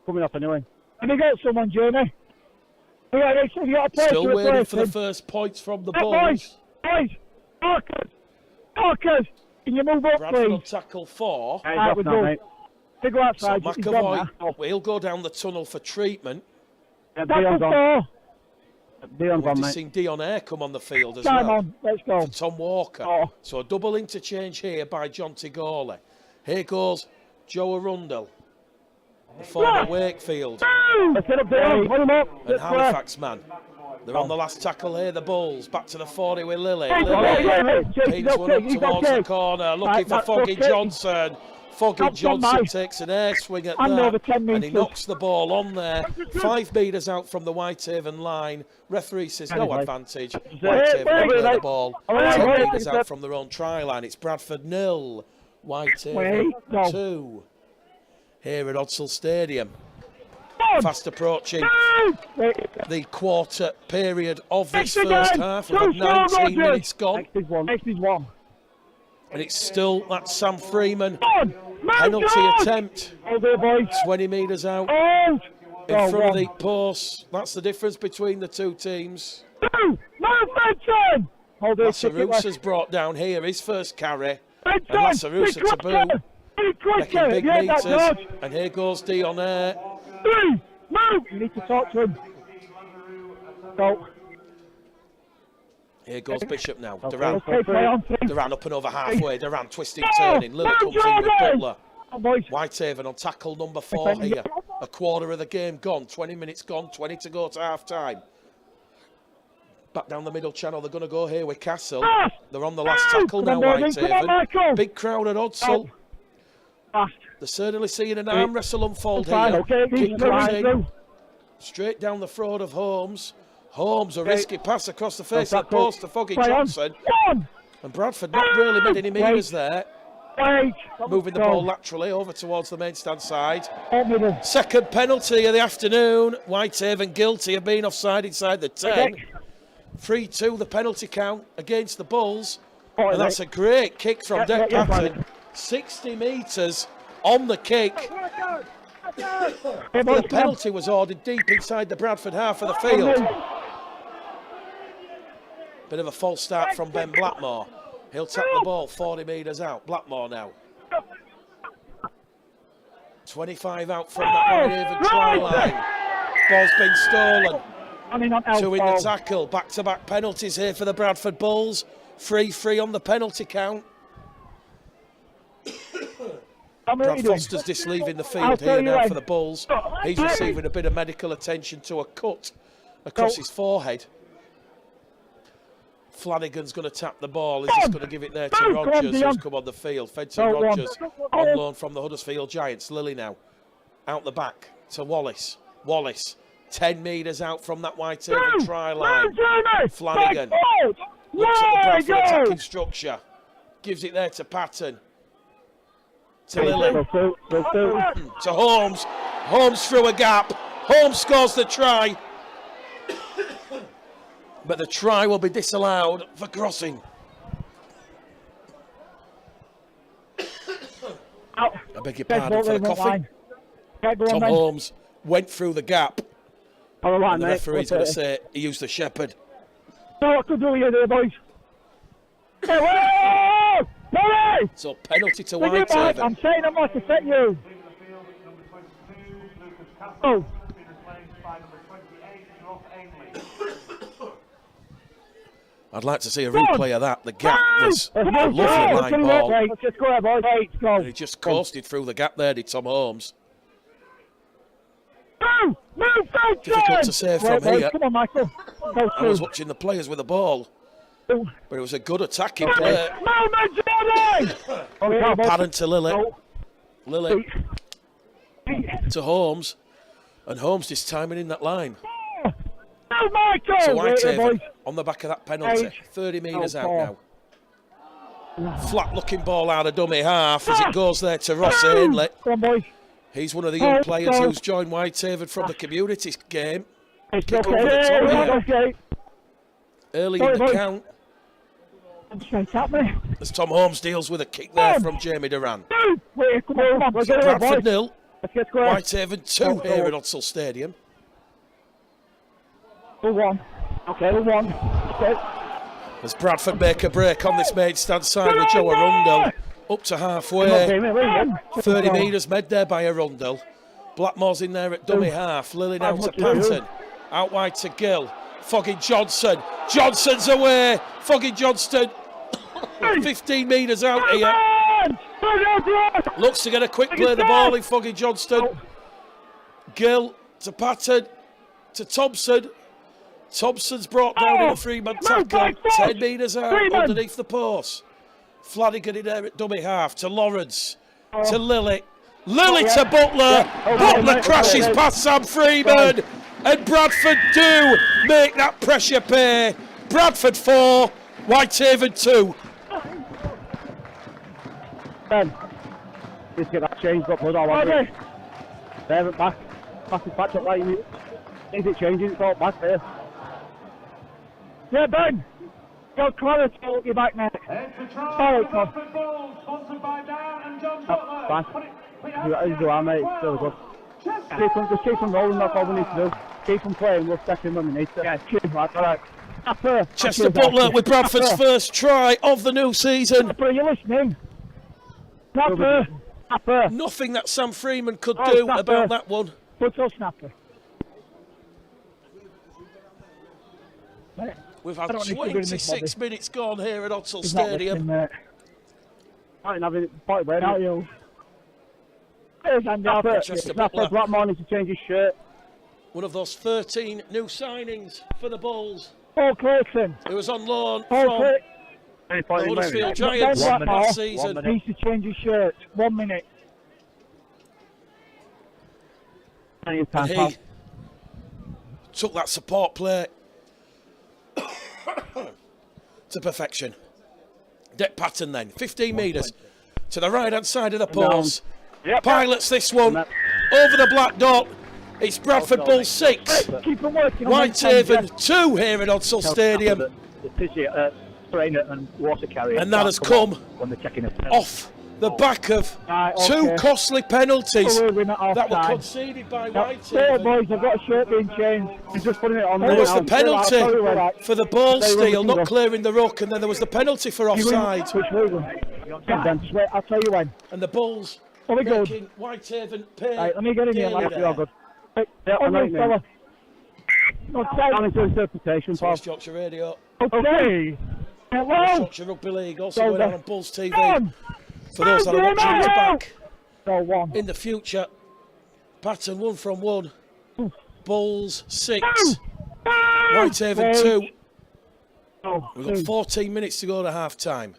Coming up anyway. Have you got someone, Jamie? Still waiting for the first points from the Bulls. Boys! Parkers! Can you move up, Bradford will please? tackle 4. Right, we go. They go outside. So McAvoy will go down the tunnel for treatment. Dion's on. We've seen Dion Eyre come on the field as well. Let's go. For Tom Walker. So a double interchange here by John Tagorley. Here goes Joe Arundel, the former Wakefield and Halifax man. They're on the last tackle here, the Bulls. Back to the 40 with Lily. Pins one up towards the corner, looking for Foggy Johnson. Foggy Johnson takes an air swing at that, and he knocks the ball on there. 5 metres out from the Whitehaven line. Referee says no advantage. Whitehaven will play the ball 10 metres out from their own try line. It's Bradford 0, Whitehaven 2. Here at Odsall Stadium. Fast approaching the quarter period of this first half. We've had 19 minutes gone. And it's still that Sam Freeman penalty attempt. 20 metres out in front of the post. That's the difference between the two teams. Lasarusa's brought down here his first carry. And Lasarusa Taboo making big meters. And here goes Dion Eyre. You need to talk to him. Go. Here goes Bishop now. Duran up and over halfway. Duran twisting, turning. Lily comes in with Butler. Whitehaven on tackle number 4 here. A quarter of the game gone. 20 minutes gone. 20 to go to half time. Back down the middle channel. They're going to go here with Castle. They're on the last tackle now, Whitehaven. Big crowd at Odsall. They're certainly seeing an arm wrestle unfold here. Kick comes in. Straight down the throat of Holmes. Holmes, a risky pass across the face of the post to Foggy Johnson. And Bradford not really made any meters there. Moving the ball laterally over towards the main stand side. Second penalty of the afternoon. Whitehaven guilty of being offside inside the 10. 3-2 the penalty count against the Bulls. And that's a great kick from Dec Patton. 60 metres on the kick. The penalty was ordered deep inside the Bradford half of the field. Bit of a false start from Ben Blackmore. He'll tap the ball 40 metres out. Blackmore now. 25 out from that Whitehaven try line. Ball's been stolen. 2 in the tackle. Back-to-back penalties here for the Bradford Bulls. 3-3 on the penalty count. Brad Foster's just leaving the field here now for the Bulls. He's receiving a bit of medical attention to a cut across his forehead. Flanagan's going to tap the ball. He's just going to give it there to Rogers, who's come on the field. Fed to Rogers, on loan from the Huddersfield Giants. Lilly now, out the back to Wallace. Wallace, 10 metres out from that Whitehaven try line. Flanagan looks at the Bradford attacking structure. Gives it there to Patton. To Lilly. To Holmes. Holmes through a gap. Holmes scores the try. But the try will be disallowed for crossing. I beg your pardon for the coughing. Tom Holmes went through the gap. And the referee's going to say he used the shepherd. No, I could do you there, boys. So penalty to Whitehaven. I'm saying I must have set you. Oh. I'd like to see a replay of that. The gap was a lovely line ball. And he just coasted through the gap there, did Tom Holmes. Difficult to say from here. Come on, Michael. I was watching the players with the ball. But it was a good attacking play. Patton to Lilly. Lilly to Holmes. And Holmes is timing in that line. So Whitehaven on the back of that penalty. 30 metres out now. Flat looking ball out of dummy half as it goes there to Ross Ainley. He's one of the young players who's joined Whitehaven from the community game. Kick over the top here. Early in the count. As Tom Holmes deals with a kick there from Jamie Duran. Bradford 0. Whitehaven 2 here at Odsall Stadium. 1. Okay, 1. As Bradford make a break on this main stand side with Joe Arundel. Up to halfway. 30 metres made there by Arundel. Blackmore's in there at dummy half. Lilly now to Patton. Out wide to Gill. Foggy Johnson. Johnson's away. Foggy Johnston. 15 metres out here. Looks to get a quick play the ball in Foggy Johnston. Gill to Patton. To Thompson. Thompson's brought down in a 3-man tackle. 10 metres out underneath the post. Flanagan in there at dummy half to Lawrence. To Lilly. Lilly to Butler. Butler crashes past Sam Freeman. And Bradford do make that pressure pay. Bradford 4, Whitehaven 2. Ben, let's get that changed up. There, back. Pass it back up like you. Is it changing? It's all back there. Yeah, Ben. Go clarity, look your back, mate. Sorry, Tom. Sponsored by Dan and John Butler. Fine. You are, mate. It's still good. Just keep them rolling, that's all we need to do. Keep them playing, we'll step in when we need to. Yeah, cheers, mate. All right. Chester Butler with Bradford's first try of the new season. Snapper, you listening? Snapper. Nothing that Sam Freeman could do about that one. Put your snapper. We've had 26 minutes gone here at Odsall Stadium. I ain't having it quite well, aren't you? Chester Butler. Blackmore needs to change his shirt. One of those 13 new signings for the Bulls. Paul Clarkson. Who was on loan from the Huddersfield Giants last season. Needs to change his shirt. 1 minute. And he took that support play to perfection. Deck Patton then, 15 metres to the right hand side of the post. Pilots this one over the black dot. It's Bradford Bulls 6, Whitehaven 2 here at Odsall Stadium. And that has come off the back of two costly penalties that were conceded by Whitehaven. Boys, I've got a shirt being changed. I'm just putting it on. There was the penalty for the ball steal, not clearing the ruck, and then there was the penalty for offside. I'll tell you when. And the Bulls making Whitehaven pay. Right, let me get in here, mate. You're good. Fella. Interpretation, so West Yorkshire Radio. Okay. West Yorkshire Rugby League, also going on Bulls TV. For those that are watching us back Go 1. In the future, Patton 1 from 1. Bulls 6. Whitehaven 2. We've got 14 minutes to go to half time.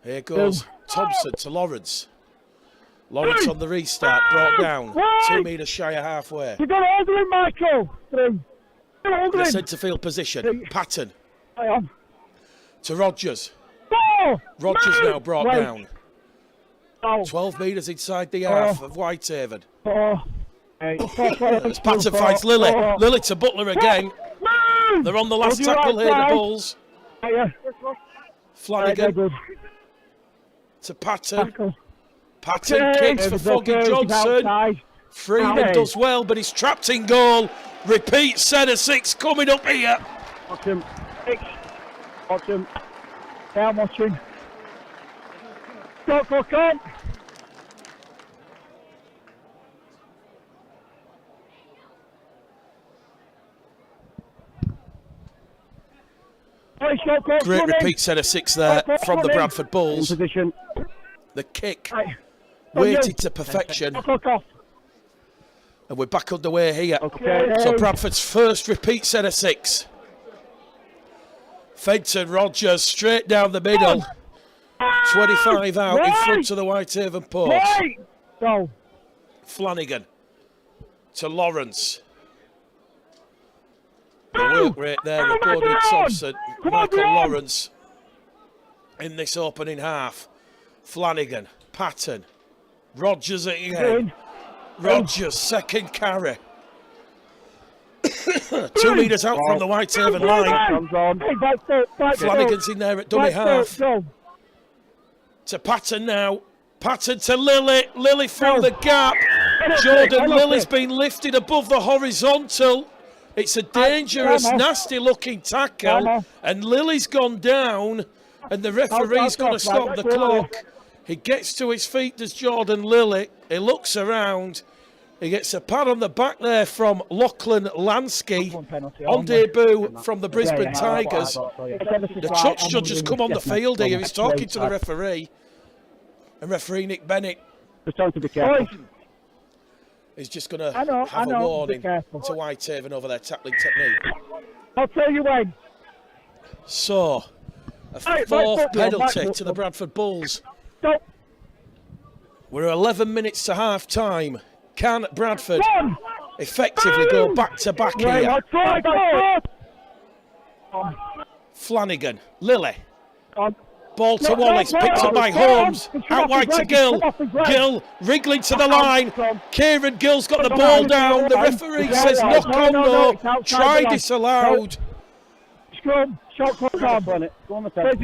Here goes Thompson to Lawrence. Lawrence on the restart, brought down. 2 metres shy of halfway. You've got to hold him, Michael. In the centre field position. Patton to Rogers. Rogers now brought down. 12 metres inside the half of Whitehaven. As Patton fights Lily. Lily to Butler again. They're on the last tackle here, the Bulls. Flanagan to Patton. Patton kicks for Foggy Johnson. Freeman does well, but he's trapped in goal. Repeat set of 6 coming up here. Watch him. Watch him. Yeah, I'm watching. Go, on. Great repeat set of 6 there from the Bradford Bulls. The kick weighted to perfection. And we're back underway here. So Bradford's first repeat set of 6. Fenton Rogers straight down the middle. 25 out in front of the Whitehaven post. Flanagan to Lawrence. The work rate there of Bodie Thompson. Michael Lawrence in this opening half. Flanagan, Patton, Rogers again. Rogers, second carry. 2 metres out from the Whitehaven line. Flanagan's in there at dummy half. To Patton now. Patton to Lily. Lily through the gap. Jordan Lily's been lifted above the horizontal. It's a dangerous, nasty-looking tackle. And Lily's gone down. And the referee's got to stop the clock. He gets to his feet, does Jordan Lily. He looks around. He gets a pat on the back there from Lachlan Lansky on debut from the Brisbane Tigers. The touch judge has come on the field here. He's talking to the referee. And referee Nick Bennett is just going to have a warning to Whitehaven over their tackling technique. I'll tell you when. So, a fourth penalty to the Bradford Bulls. We're 11 minutes to half time. Can Bradford effectively go back to back here? Flanagan, Lily. Ball to Wallace, picked up by Holmes. Out wide to Gill. Gill wriggling to the line. Kieran Gill's got the ball down. The referee says knock on no. Try disallowed.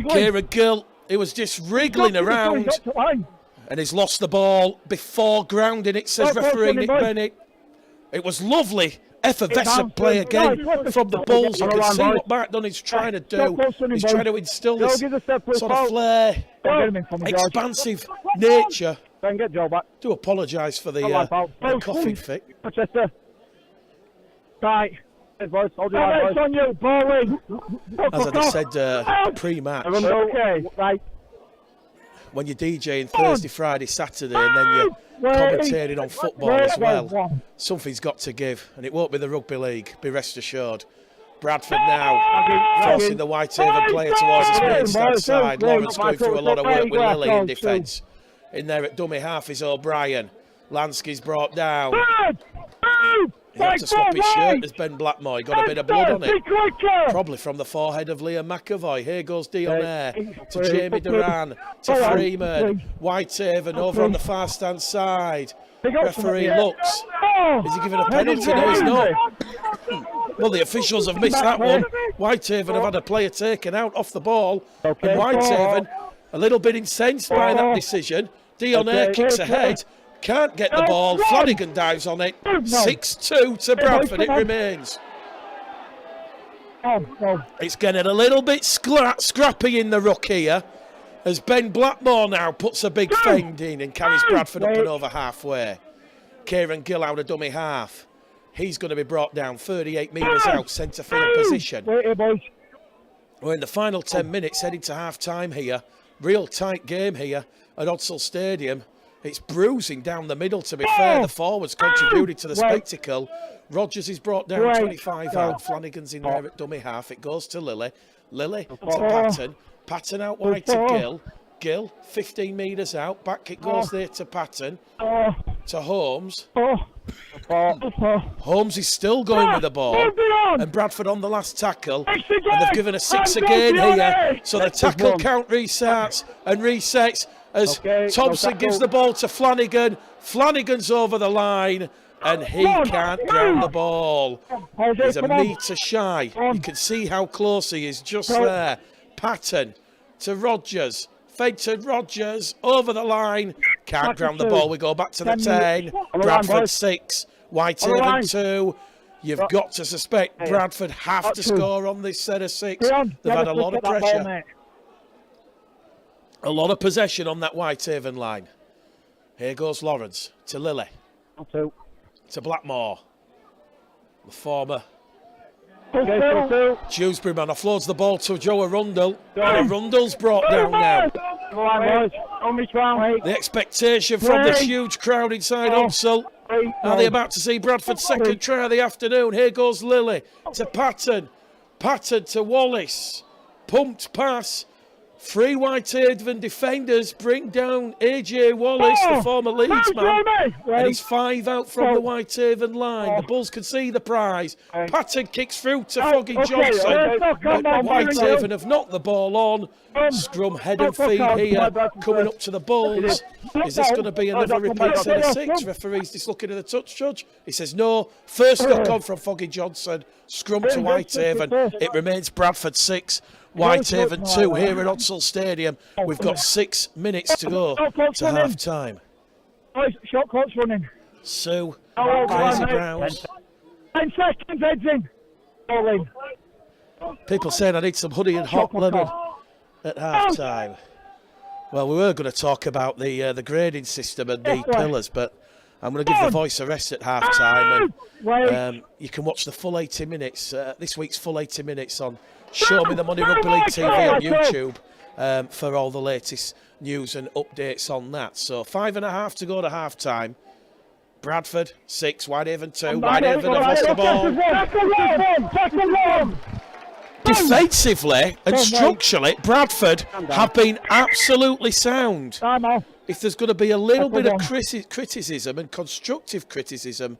Kieran Gill, he was just wriggling around. And he's lost the ball before grounding it, says referee Nick Bennett. It was lovely, effervescent play again from the Bulls. You can see what Mark Dunning's trying to do. He's trying to instill this sort of flair, expansive nature. Do apologise for the coughing fit. Right. As I just said pre-match. When you're DJing Thursday, Friday, Saturday, and then you're commentating on football as well, something's got to give, and it won't be the rugby league, be rest assured. Bradford now forcing the Whitehaven player towards his main stand side. Lawrence going through a lot of work with Lily in defence. In there at dummy half is O'Brien. Lansky's brought down. He had to swap his shirt as Ben Blackmore. He got a bit of blood on it. Probably from the forehead of Liam McAvoy. Here goes Dion Air to Jamie Duran, to Freeman. Whitehaven over on the far stand side. Referee looks. Is he giving a penalty? No, he's not. Well, the officials have missed that one. Whitehaven have had a player taken out off the ball. And Whitehaven, a little bit incensed by that decision. Dion Air kicks ahead. Can't get the ball. Flanagan dives on it. 6-2 to Bradford it remains. It's getting a little bit scrappy in the ruck here as Ben Blackmore now puts a big fend in and carries Bradford up and over halfway. Kieran Gill out of dummy half. He's going to be brought down 38 metres out, centre field position. We're in the final 10 minutes heading to half time here. Real tight game here at Odsall Stadium. It's bruising down the middle, to be fair. The forwards contributed to the spectacle. Rogers is brought down 25 out. Flanagan's in there at dummy half. It goes to Lilly. Lilly to Patton. Patton out wide to Gill. Gill, 15 metres out. Back it goes there to Patton. To Holmes. Holmes is still going with the ball. And Bradford on the last tackle. And they've given a 6 again here. So the tackle count restarts and resets as Thompson gives the ball to Flanagan. Flanagan's over the line. And he can't ground the ball. He's a metre shy. You can see how close he is just there. Patton to Rogers. Fade to Rogers. Over the line. Can't ground the ball. We go back to the 10. Bradford 6. Whitehaven 2. You've got to suspect Bradford have to score on this set of 6. They've had a lot of pressure. A lot of possession on that Whitehaven line. Here goes Lawrence to Lilly. To Blackmore. The former Dewsbury man offloads the ball to Joe Arundel. Arundel's brought down now. The expectation from the huge crowd inside Onsell. Are they about to see Bradford's second try of the afternoon? Here goes Lilly to Patton. Patton to Wallace. Pumped pass. 3 Whitehaven defenders bring down AJ Wallace, the former Leeds man, and he's 5 out from the Whitehaven line. The Bulls can see the prize. Patton kicks through to Foggy Johnson, but Whitehaven have knocked the ball on. Scrum head and feet here, coming up to the Bulls. Is this going to be another repeat set of 6? Referee's just looking at the touch judge. He says no. First knock on from Foggy Johnson. Scrum to Whitehaven. It remains Bradford 6. Whitehaven 2 here at Onsell Stadium. We've got 6 minutes to go to half time. Shot clock's running. Sue, Crazy Browns. 10 seconds, heads in. People saying I need some honey and hot lemon at half time. Well, we were going to talk about the grading system and the pillars, but I'm going to give the voice a rest at half time. And you can watch the full 80 minutes, this week's full 80 minutes on Show Me the Money Rugby League TV on YouTube for all the latest news and updates on that. So 5.5 to go to half time. Bradford 6, Whitehaven 2. Whitehaven have lost the ball. Defensively and structurally, Bradford have been absolutely sound. If there's going to be a little bit of criticism and constructive criticism,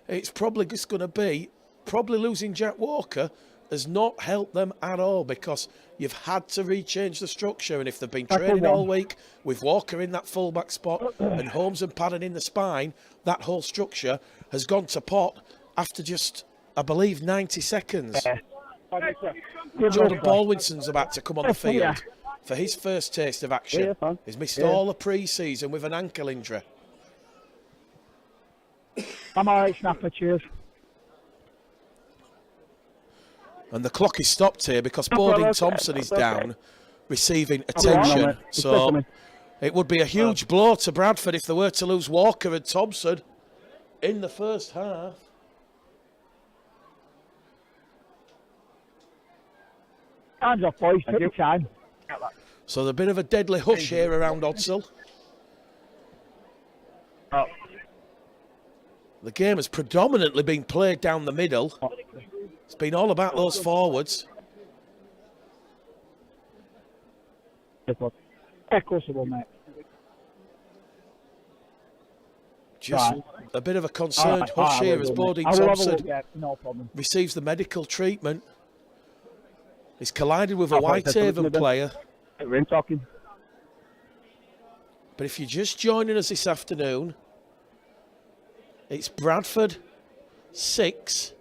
it's probably just going to be losing Jack Walker has not helped them at all, because you've had to rechange the structure, and if they've been training all week with Walker in that fullback spot and Holmes and Padden in the spine, that whole structure has gone to pot after just, I believe, 90 seconds. Jordan Baldwinson's about to come on the field for his first taste of action. He's missed all the pre-season with an ankle injury. I'm alright, Snapper, cheers. And the clock is stopped here because Bodine Thompson is down, receiving attention. So it would be a huge blow to Bradford if they were to lose Walker and Thompson in the first half. Hands off, boys. Take your time. So there's a bit of a deadly hush here around Onsell. The game has predominantly been played down the middle. It's been all about those forwards. Just a bit of a concerned hush here as Bodine Thompson receives the medical treatment. He's collided with a Whitehaven player. But if you're just joining us this afternoon, it's Bradford 6,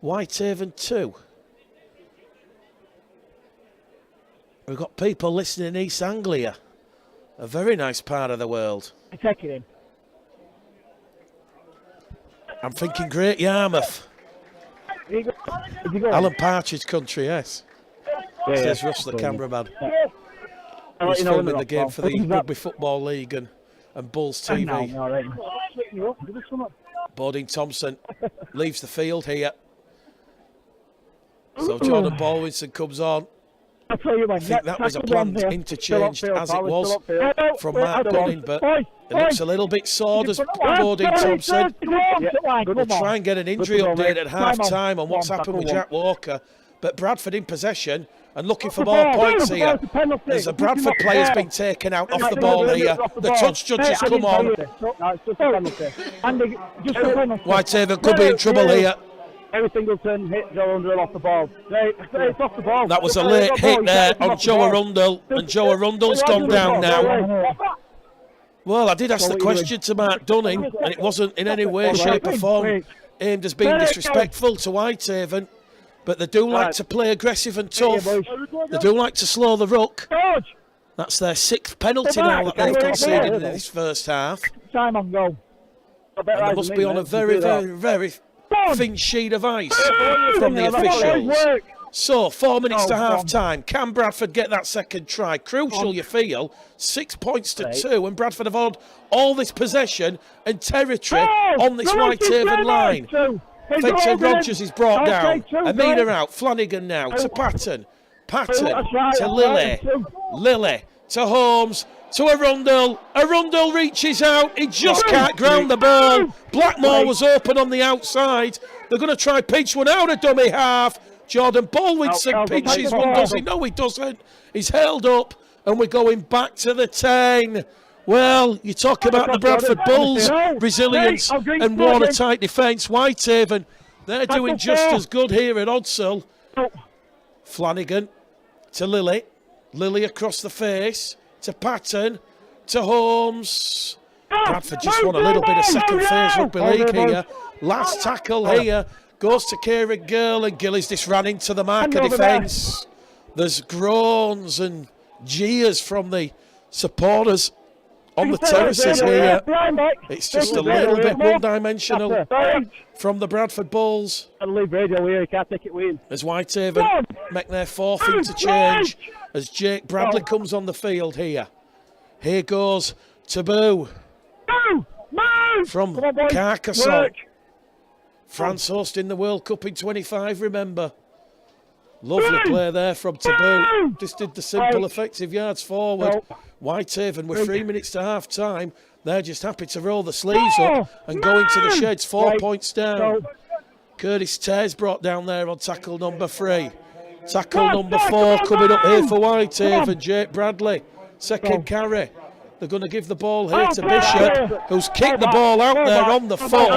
Whitehaven 2. We've got people listening in East Anglia, a very nice part of the world. Take it in. I'm thinking Great Yarmouth. Alan Partridge country, yes. Says Russ, the cameraman. He's filming the game for the Rugby Football League and Bulls TV. Bodine Thompson leaves the field here. So Jordan Baldwinson comes on. I think that was a planned interchange as it was from Mark Gunning, but It looks a little bit sore, does Bodie Thompson. We'll try and get an injury update at half-time on what's happened with Jack Walker. But Bradford in possession and looking for more points here. There's a Bradford player's been taken out off the ball here. The touch judge has come on. Whitehaven could be in trouble here. Every Singleton hit Joe Arundel off the ball. It's off the ball. That was a late hit there on Joe Arundel, and Joe Arundel's gone down now. Well, I did ask the question to Mark Dunning, and it wasn't in any way, shape or form aimed as being disrespectful to Whitehaven. But they do like to play aggressive and tough. They do like to slow the ruck. That's their 6th penalty now that they've conceded in this first half. Time on goal. And they must be on a very, very, very thin sheet of ice from the officials. So, 4 minutes to half-time. Can Bradford get that second try? Crucial, you feel. 6 points to 2, and Bradford have had all this possession and territory on this Whitehaven line. Victor Rogers is brought down. Amina out. Flanagan now to Patton. Patton to Lilly. Lilly to Holmes. To Arundel. Arundel reaches out. He just can't ground the ball. Blackmore was open on the outside. They're going to try pinch one out of dummy half. Jordan Baldwinson pinches one, does he? No, he doesn't. He's held up, and we're going back to the 10. Well, you talk about the Bradford Bulls' resilience and watertight defence. Whitehaven, they're doing just as good here at Odsall. Flanagan to Lilly. Lilly across the face to Patton to Holmes. Bradford just won a little bit of second phase rugby league here. Last tackle here goes to Kieran Gill, and Gillies just ran into the marker defence. There's groans and jeers from the supporters on the terraces here. It's just a little bit one-dimensional from the Bradford Bulls. As Whitehaven make their 4th interchange as Jake Bradley comes on the field here. Here goes Taboo from Carcassonne. France hosting the World Cup in 25, remember. Lovely play there from Taboo. Just did the simple, effective yards forward. Whitehaven with 3 minutes to half-time. They're just happy to roll the sleeves up and go into the sheds 4 points down. Curtis Tares brought down there on tackle number 3. Tackle number 4 coming up here for Whitehaven. Jake Bradley, second carry. They're going to give the ball here to Bishop, who's kicked the ball out there on the foot.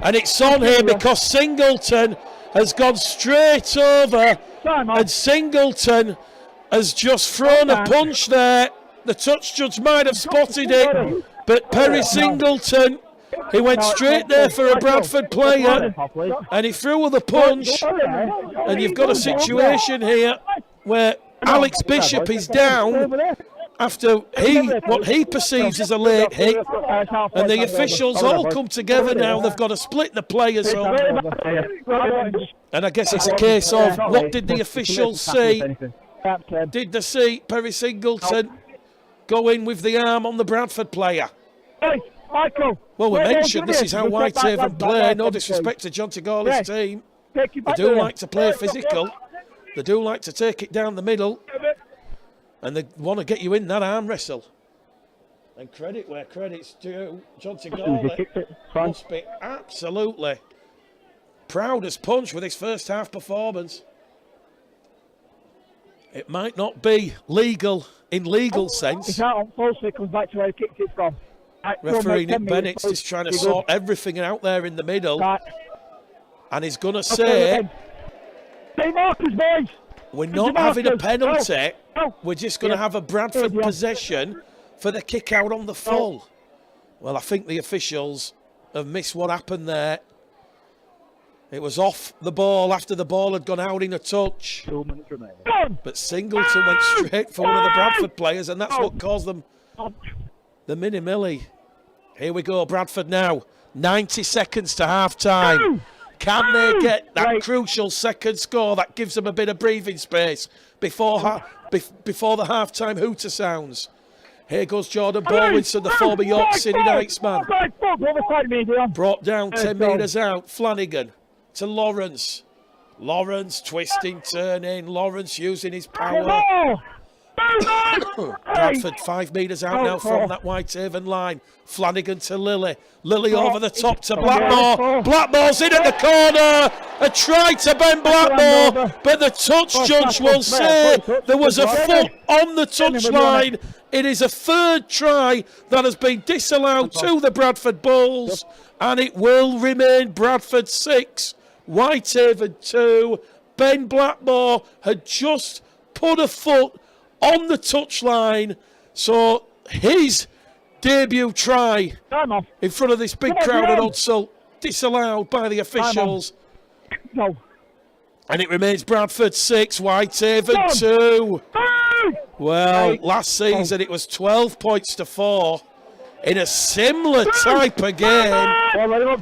And it's on here because Singleton has gone straight over. And Singleton has just thrown a punch there. The touch judge might have spotted it. But Perry Singleton, he went straight there for a Bradford player. And he threw with a punch. And you've got a situation here where Alex Bishop is down after what he perceives as a late hit, and the officials all come together now. They've got to split the players up, and I guess it's a case of what did the officials see? Did they see Perry Singleton go in with the arm on the Bradford player? Well, we mentioned this is how Whitehaven play. No disrespect to John Tigorley's team. They do like to play physical. They do like to take it down the middle. And they want to get you in that arm wrestle. And credit where credit's due. John Tigorley must be absolutely proud as punch with his first half performance. It might not be legal in legal sense. It's out on false, it comes back to where he kicked it from. Referee Nick Bennett's just trying to sort everything out there in the middle. And he's going to say, we're not having a penalty. We're just going to have a Bradford possession for the kick out on the full. Well, I think the officials have missed what happened there. It was off the ball after the ball had gone out in a touch. But Singleton went straight for one of the Bradford players, and that's what caused them the mini-milli. Here we go, Bradford now. 90 seconds to half-time. Can they get that crucial second score that gives them a bit of breathing space before the half-time hooter sounds? Here goes Jordan Baldwinson, the former York City Knightsman. Brought down 10 metres out. Flanagan to Lawrence. Lawrence twisting, turning. Lawrence using his power. Bradford 5 metres out now from that Whitehaven line. Flanagan to Lilly. Lilly over the top to Blackmore. Blackmore's in at the corner. A try to Ben Blackmore, but the touch judge will say there was a foot on the touch line. It is a third try that has been disallowed to the Bradford Bulls, and it will remain Bradford 6, Whitehaven 2. Ben Blackmore had just put a foot on the touchline, so his debut try in front of this big crowd at Hudsall disallowed by the officials. No. And it remains Bradford 6, Whitehaven 2. Well, last season it was 12 points to 4 in a similar type of game.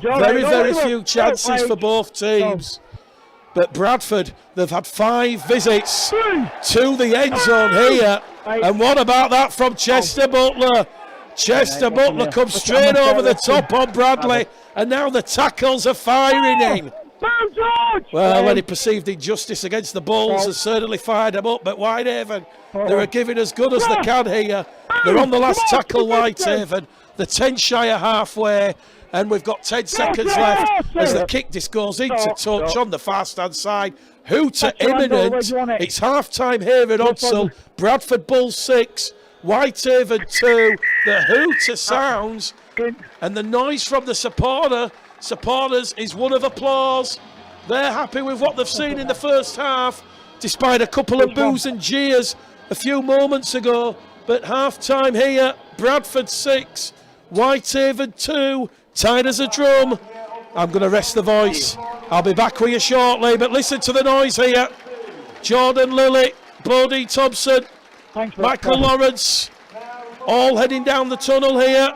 Very, very few chances for both teams. But Bradford, they've had 5 visits to the end zone here. And what about that from Chester Butler? Chester Butler comes straight over the top on Bradley. And now the tackles are firing in. Well, any perceived injustice against the Bulls has certainly fired them up. But Whitehaven, they're giving as good as they can here. They're on the last tackle, Whitehaven. They're 10 shy of halfway. And we've got 10 seconds left as the kick disc goes into touch on the fast-hand side. Hooter imminent. It's half-time here at Hudsall. Bradford Bulls 6, Whitehaven 2. The hooter sounds, and the noise from the supporters is one of applause. They're happy with what they've seen in the first half, despite a couple of boos and jeers a few moments ago. But half-time here, Bradford 6, Whitehaven 2. Tight as a drum. I'm going to rest the voice. I'll be back with you shortly, but listen to the noise here. Jordan Lilly, Bodie Thompson, Michael Lawrence, all heading down the tunnel here.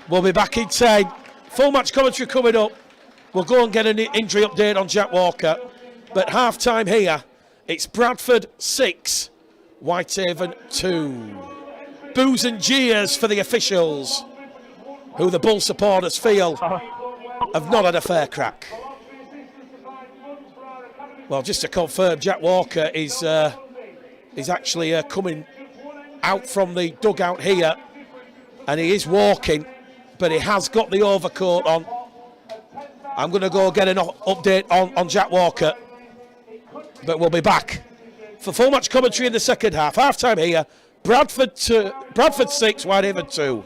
We'll be back in 10. Full match commentary coming up. We'll go and get an injury update on Jack Walker. But half-time here, it's Bradford 6, Whitehaven 2. Boos and jeers for the officials, who the Bull supporters feel have not had a fair crack. Well, just to confirm, Jack Walker is actually coming out from the dugout here, and he is walking, but he has got the overcoat on. I'm going to go get an update on Jack Walker, but we'll be back for full match commentary in the second half. Half-time here. Bradford 6, Whitehaven 2.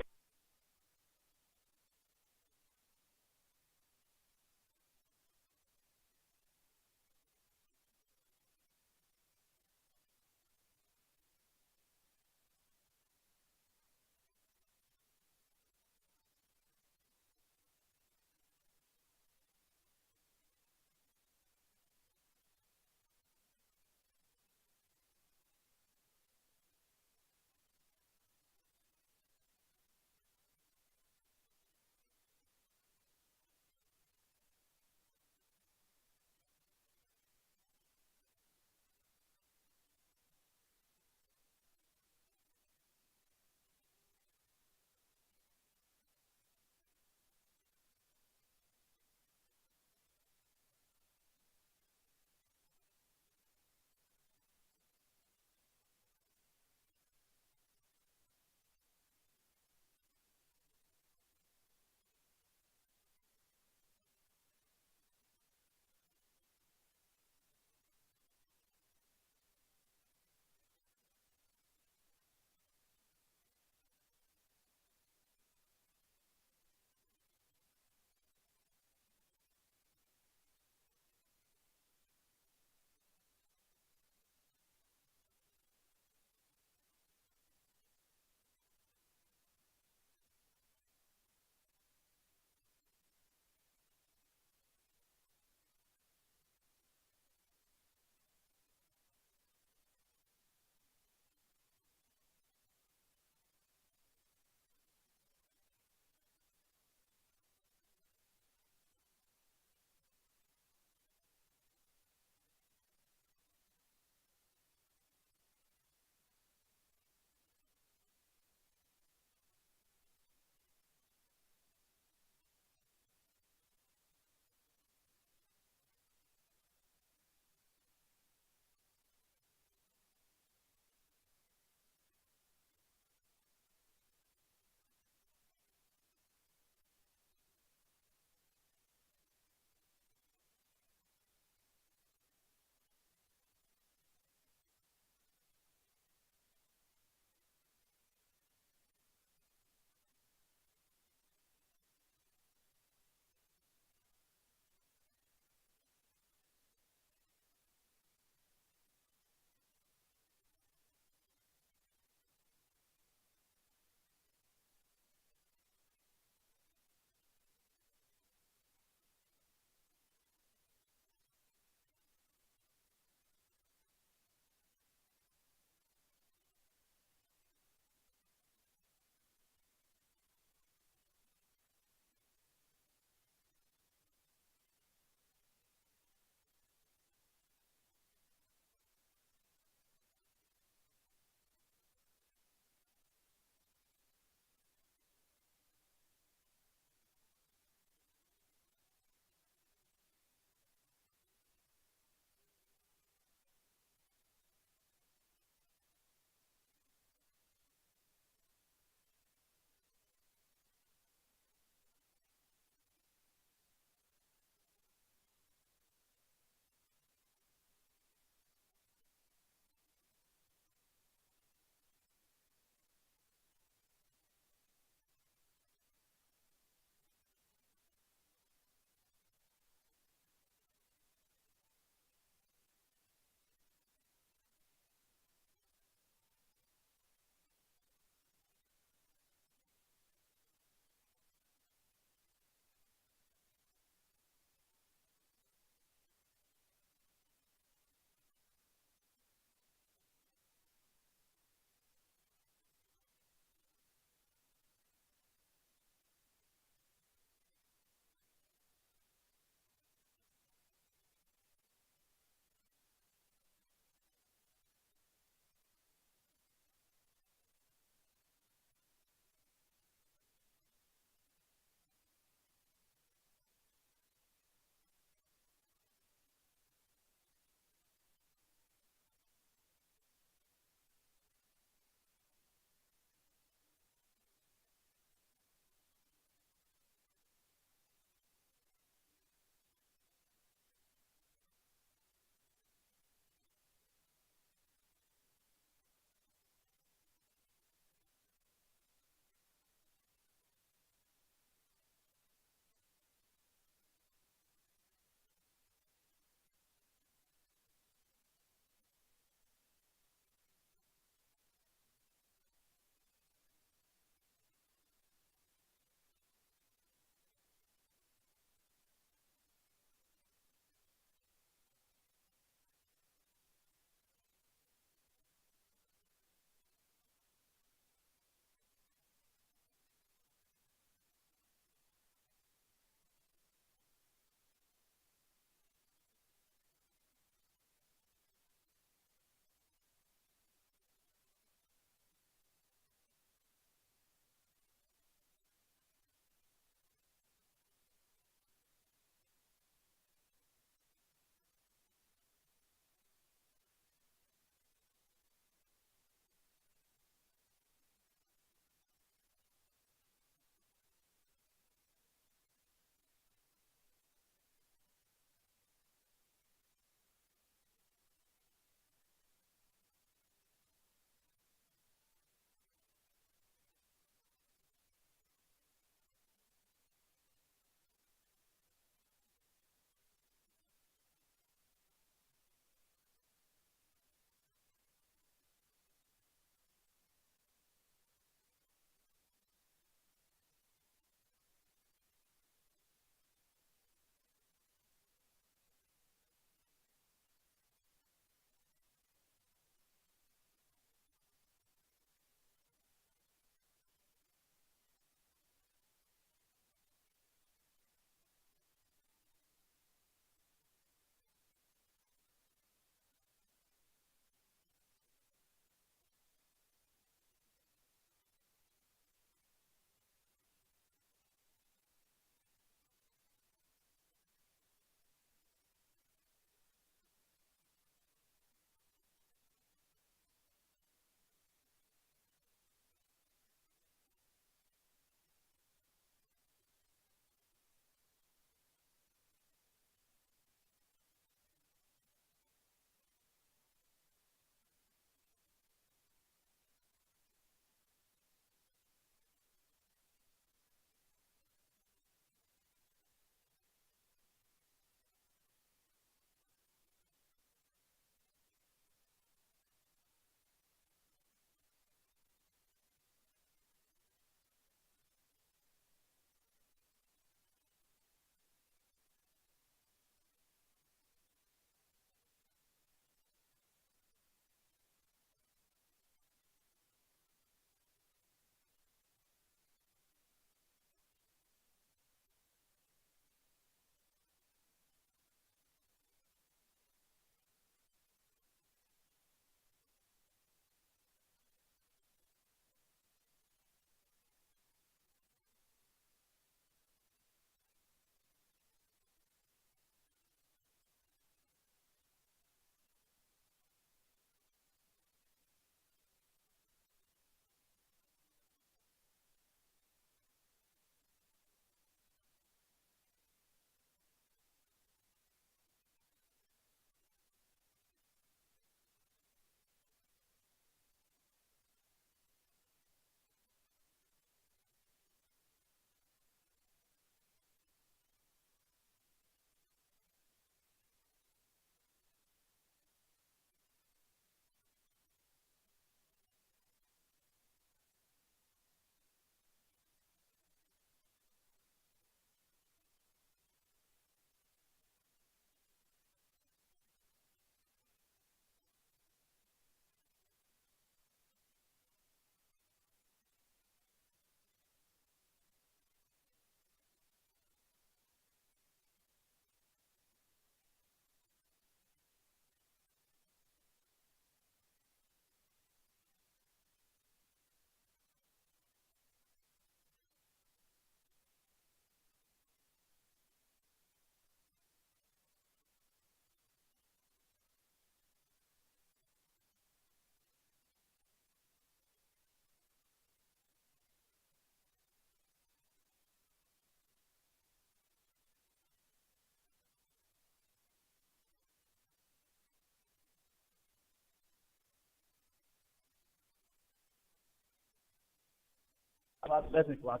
There's my flag.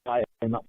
Right, aim that.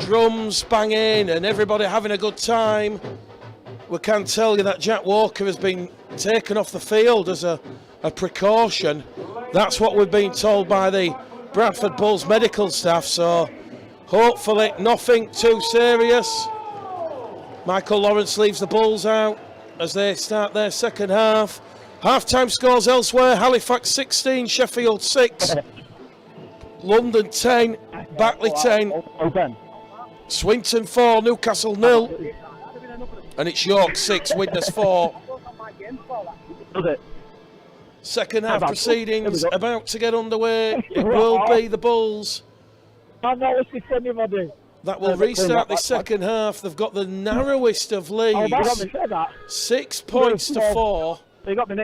Drums banging and everybody having a good time. We can tell you that Jack Walker has been taken off the field as a precaution. That's what we've been told by the Bradford Bulls medical staff, so hopefully nothing too serious. Michael Lawrence leaves the Bulls out as they start their second half. Half-time scores elsewhere: Halifax 16, Sheffield 6, London 10, Batley 10, Swinton 4, Newcastle 0, and it's York 6, Widnes 4. Second half proceedings about to get underway. It will be the Bulls that will restart the second half. They've got the narrowest of leads, 6 points to 4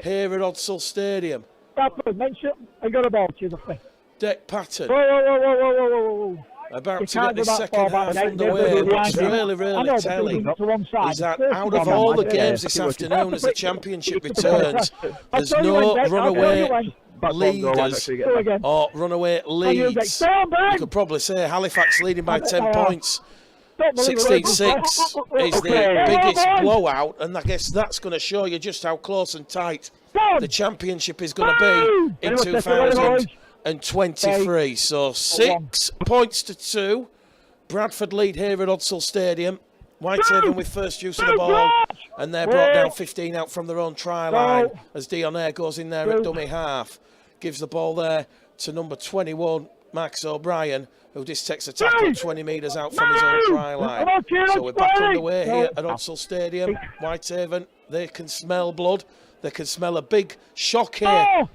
here at Odsal Stadium. Deck pattern. About to get the second half underway. What's really telling is that out of all the games this afternoon as the championship returns, there's no runaway leaders or runaway leads. You could probably say Halifax leading by 10 points. 16-6 is the biggest blowout, and I guess that's going to show you just how close and tight the championship is going to be in 2023. So 6 points to 2. Bradford lead here at Odsal Stadium. Whitehaven with first use of the ball, and they're brought down 15 out from their own try line as Dionair goes in there at dummy half. Gives the ball there to number 21, Max O'Brien, who just takes a tackle 20 metres out from his own try line. So we're back underway here at Odsal Stadium. Whitehaven, they can smell blood. They can smell a big shock here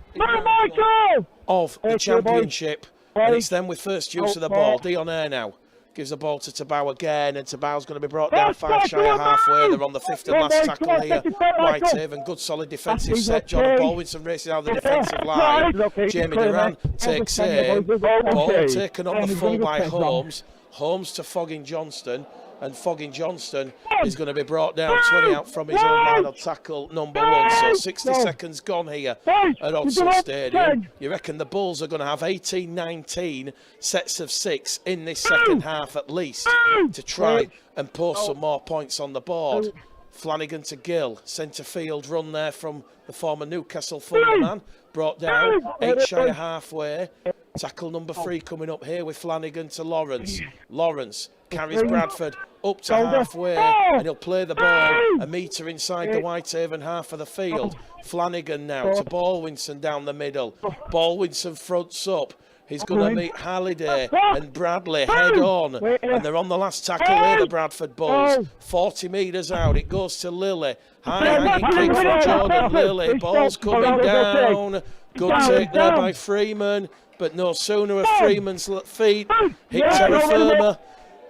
of the championship. And it's them with first use of the ball. Dionair now gives the ball to Tabau again, and Tabau's going to be brought down 5 shy of halfway. They're on the 5th and last tackle here. Whitehaven, good solid defensive set. Jordan Baldwinson racing out the defensive line. Jamie Duran takes aim. Ball taken on the full by Holmes. Holmes to Fogging Johnston. And Fogging Johnston is going to be brought down 20 out from his own line of tackle number 1. So 60 seconds gone here at Odsal Stadium. You reckon the Bulls are going to have 18-19 sets of 6 in this second half at least to try and post some more points on the board. Flanagan to Gill, centre field run there from the former Newcastle Fulham man. Brought down 8 shy of halfway. Tackle number 3 coming up here with Flanagan to Lawrence. Lawrence carries Bradford up to halfway, and he'll play the ball a metre inside the Whitehaven half of the field. Flanagan now to Baldwinson down the middle. Baldwinson fronts up. He's going to meet Halliday and Bradley head on, and they're on the last tackle here, the Bradford Bulls. 40 metres out, it goes to Lilly. High hanging kick from Jordan Lilly. Ball's coming down. Good take there by Freeman, but no sooner have Freeman's feet hit terra firma.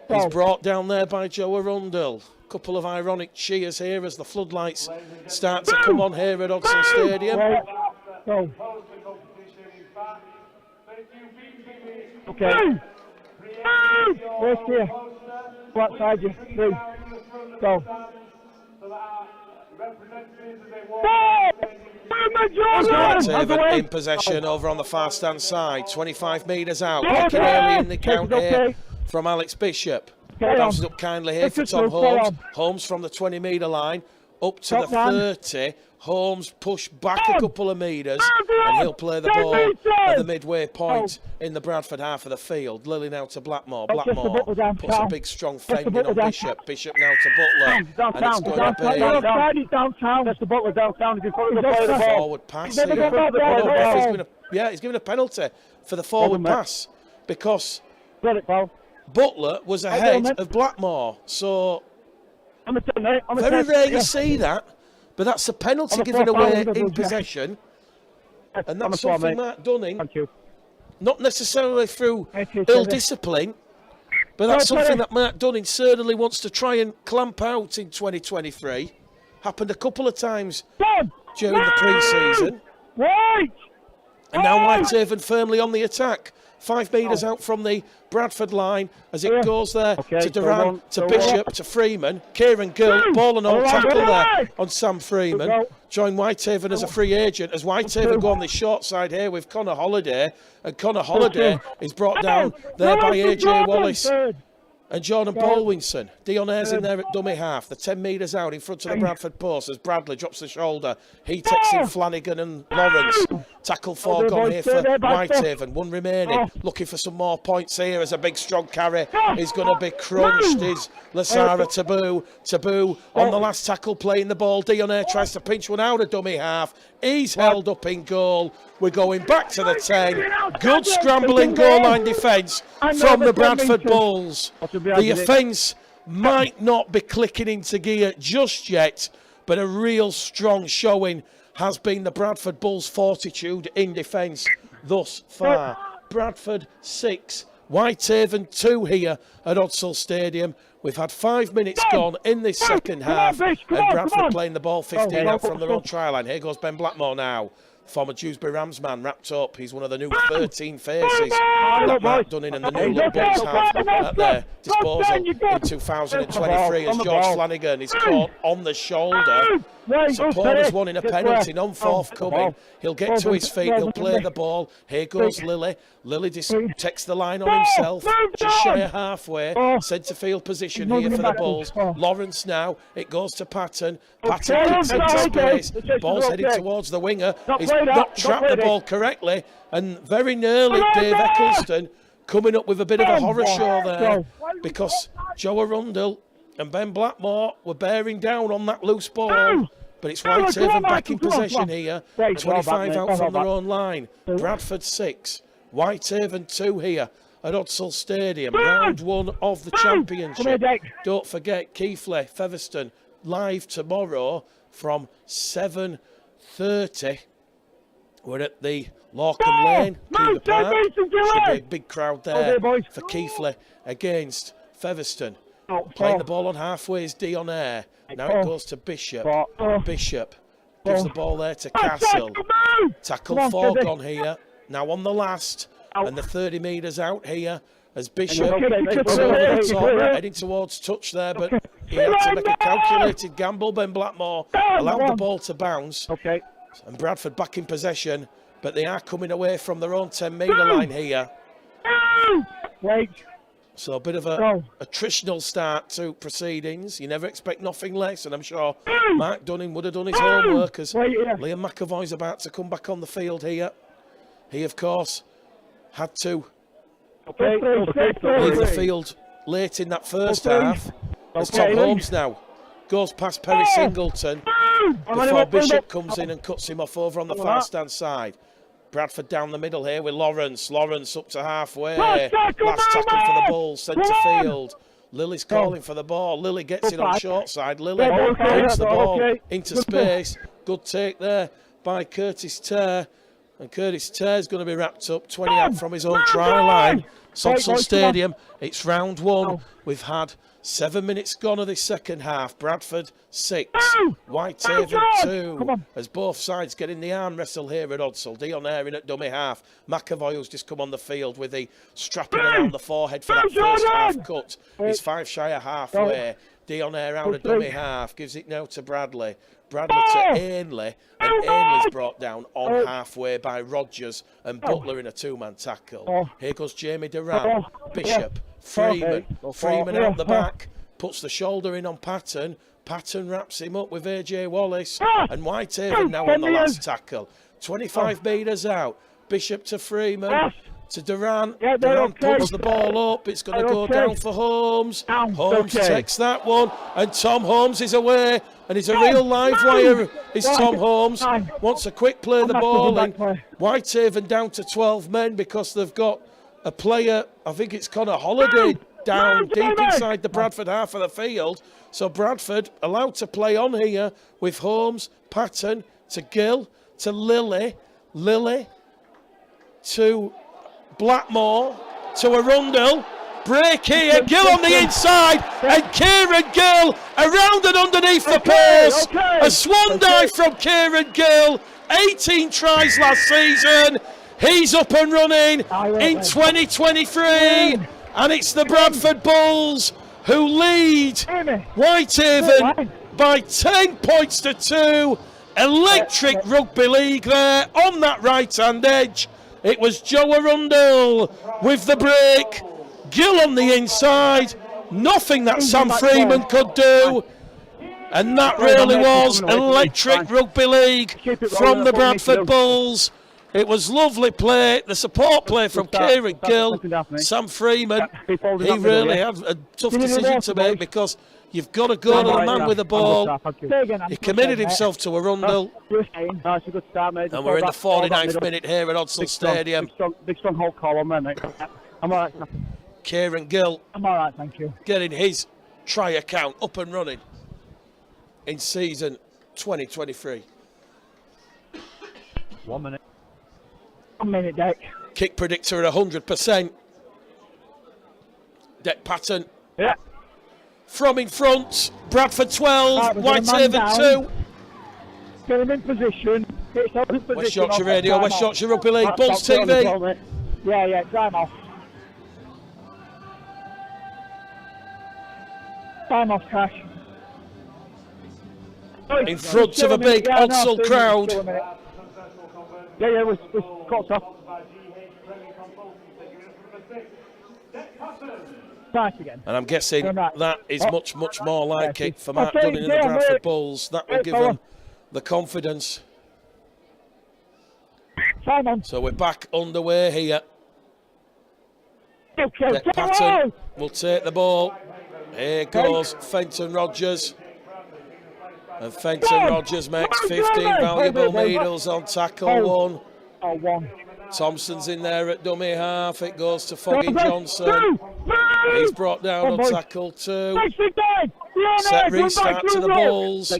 He's brought down there by Joe Arundel. Couple of ironic cheers here as the floodlights start to come on here at Odsal Stadium. Okay. Where's here? Go outside you. Move. Go. Whitehaven in possession over on the far stand side. 25 metres out. Looking early in the count here from Alex Bishop. Bounces up kindly here for Tom Holmes. Holmes from the 20 metre line. up to the 30. Holmes pushed back a couple of metres, and he'll play the ball at the midway point in the Bradford half of the field. Lily now to Blackmore. Blackmore puts a big strong fend in on Bishop. Bishop now to Butler, and it's going to be downtown. That's the Butler downtown. He's the forward pass here. He's given a penalty for the forward pass because Butler was ahead of Blackmore. So very rare you see that. But that's a penalty given away in possession. And that's something Mark Dunning, not necessarily through ill discipline, but that's something that Mark Dunning certainly wants to try and clamp out in 2023. Happened a couple of times during the pre-season. And now Whitehaven firmly on the attack. 5 metres out from the Bradford line as it goes there to Duran, to Bishop, to Freeman. Kieran Gill, ball and all tackle there on Sam Freeman. Join Whitehaven as a free agent as Whitehaven go on the short side here with Connor Holliday. And Connor Holliday is brought down there by AJ Wallace and Jordan Baldwinson. Dion Ayres in there at dummy half. The 10 metres out in front of the Bradford post as Bradley drops the shoulder. He takes in Flanagan and Lawrence. Tackle 4 gone here for Whitehaven. 1 remaining. Looking for some more points here as a big strong carry is going to be crunched. Is Lasara Taboo. Taboo on the last tackle playing the ball. Dion Ayres tries to pinch one out of dummy half. He's held up in goal. We're going back to the 10. Good scrambling goal line defence from the Bradford Bulls. The offence might not be clicking into gear just yet, but a real strong showing has been the Bradford Bulls' fortitude in defence thus far. Bradford 6, Whitehaven 2 here at Odsall Stadium. We've had 5 minutes gone in this second half, and Bradford playing the ball 15 out from their own try line. Here goes Ben Blackmore now. Former Dewsbury Rams man wrapped up. He's one of the new 13 faces that Mark Dunning and the new Little Bulls have at their disposal in 2023 as George Flanagan is caught on the shoulder. Supporters wanting a penalty, none forthcoming. He'll get to his feet, he'll play the ball. Here goes Lily. Lily just takes the line on himself, just shy of halfway. Centre field position here for the Bulls. Lawrence now, it goes to Patton. Patton kicks into space. Ball's heading towards the winger. He's not trapped the ball correctly. And very nearly Dave Eccleston coming up with a bit of a horror show there because Joe Arundel and Ben Blackmore were bearing down on that loose ball. But it's Whitehaven back in possession here. 25 out from their own line. Bradford 6, Whitehaven 2 here at Odsall Stadium. Round 1 of the championship. Don't forget Keighley, Featherstone live tomorrow from 7:30. We're at the Lorcan Lane, Cougar Park. Should be a big crowd there for Keighley against Featherstone. Playing the ball on halfway is Dion Ayres. Now it goes to Bishop. Bishop gives the ball there to Castle. Tackle 4 gone here. Now on the last. And the 30 metres out here as Bishop gets over the top, heading towards touch there. But he had to make a calculated gamble. Ben Blackmore allowed the ball to bounce. And Bradford back in possession. But they are coming away from their own 10-metre line here. So a bit of a attritional start to proceedings. You never expect nothing less, and I'm sure Mark Dunning would have done his homework as Liam McAvoy's about to come back on the field here. He, of course, had to leave the field late in that first half. As Tom Holmes now goes past Perry Singleton before Bishop comes in and cuts him off over on the far stand side. Bradford down the middle here with Lawrence. Lawrence up to halfway. Last tackle for the Bulls, centre field. Lily's calling for the ball. Lily gets it on short side. Lily takes the ball into space. Good take there by Curtis Terr. And Curtis Terr's going to be wrapped up 20 out from his own try line. Odsall Stadium, it's round 1. We've had 7 minutes gone of this second half. Bradford 6, Whitehaven 2. As both sides get in the arm wrestle here at Odsall. Dion Ayres in at dummy half. McAvoy, who's just come on the field with the strapping around the forehead for that first half cut. He's 5 shy of halfway. Dion Ayres out of dummy half. Gives it now to Bradley. Bradley to Ainley, and Ainley's brought down on halfway by Rogers and Butler in a 2-man tackle. Here goes Jamie Duran, Bishop, Freeman. Freeman out the back, puts the shoulder in on Patton. Patton wraps him up with AJ Wallace. Ah! And Whitehaven now on the last tackle. 25 metres out. Bishop to Freeman. Yes. To Durant. Yeah, they're Durant okay. pulls the ball up. It's going to They're go okay. down for Holmes. Down. Holmes Okay. takes that one. And Tom Holmes is away. And he's a real live wire. Is Tom Holmes. Wants a quick play the ball in. Whitehaven down to 12 men because they've got a player, I think it's Connor Holiday, down deep inside the Bradford half of the field. So Bradford allowed to play on here with Holmes, Patton, to Gill, to Lilly to Blackmore, to Arundel. Break here, Gill on the inside, and Kieran Gill around and underneath the post. A swan dive from Kieran Gill, 18 tries last season. He's up and running in 2023, and it's the Bradford Bulls who lead Whitehaven by 10 points to 2. Electric rugby league there on that right-hand edge. It was Joe Arundel with the break. Gill on the inside. Nothing that Sam Freeman could do. And that really was electric rugby league from the Bradford Bulls. It was lovely play, the support play from Kieran Gill. Sam Freeman, he really had a tough decision to make because you've got to go to the man with the ball. He committed himself to Arundel. And we're in the 49th minute here at Odsal Stadium. Big strong hold call on there, mate. I'm all right. Kieran Gill I'm all right, thank you. getting his try account up and running in season 2023. 1 minute. 1 minute, Deck. Kick predictor at 100%. Deck Patton. Yeah. From in front, Bradford 12, Whitehaven 2. Get him in position. West Yorkshire Radio, West Yorkshire Rugby League, Bulls TV. Yeah, time off. Time off, Cash. In front of a big Odsal crowd. Yeah, we're caught off. Again. And I'm guessing that is much more like it for Mark Dunning and the Bradford Bulls. That will give them the confidence. So we're back underway here. Deck Patton will take the ball. Here goes Fenton Rogers. And Fenton Rogers makes 15 valuable needles on tackle 1. Thompson's in there at dummy half. It goes to Foggy Johnson. He's brought down on tackle 2. Set restart to the Bulls.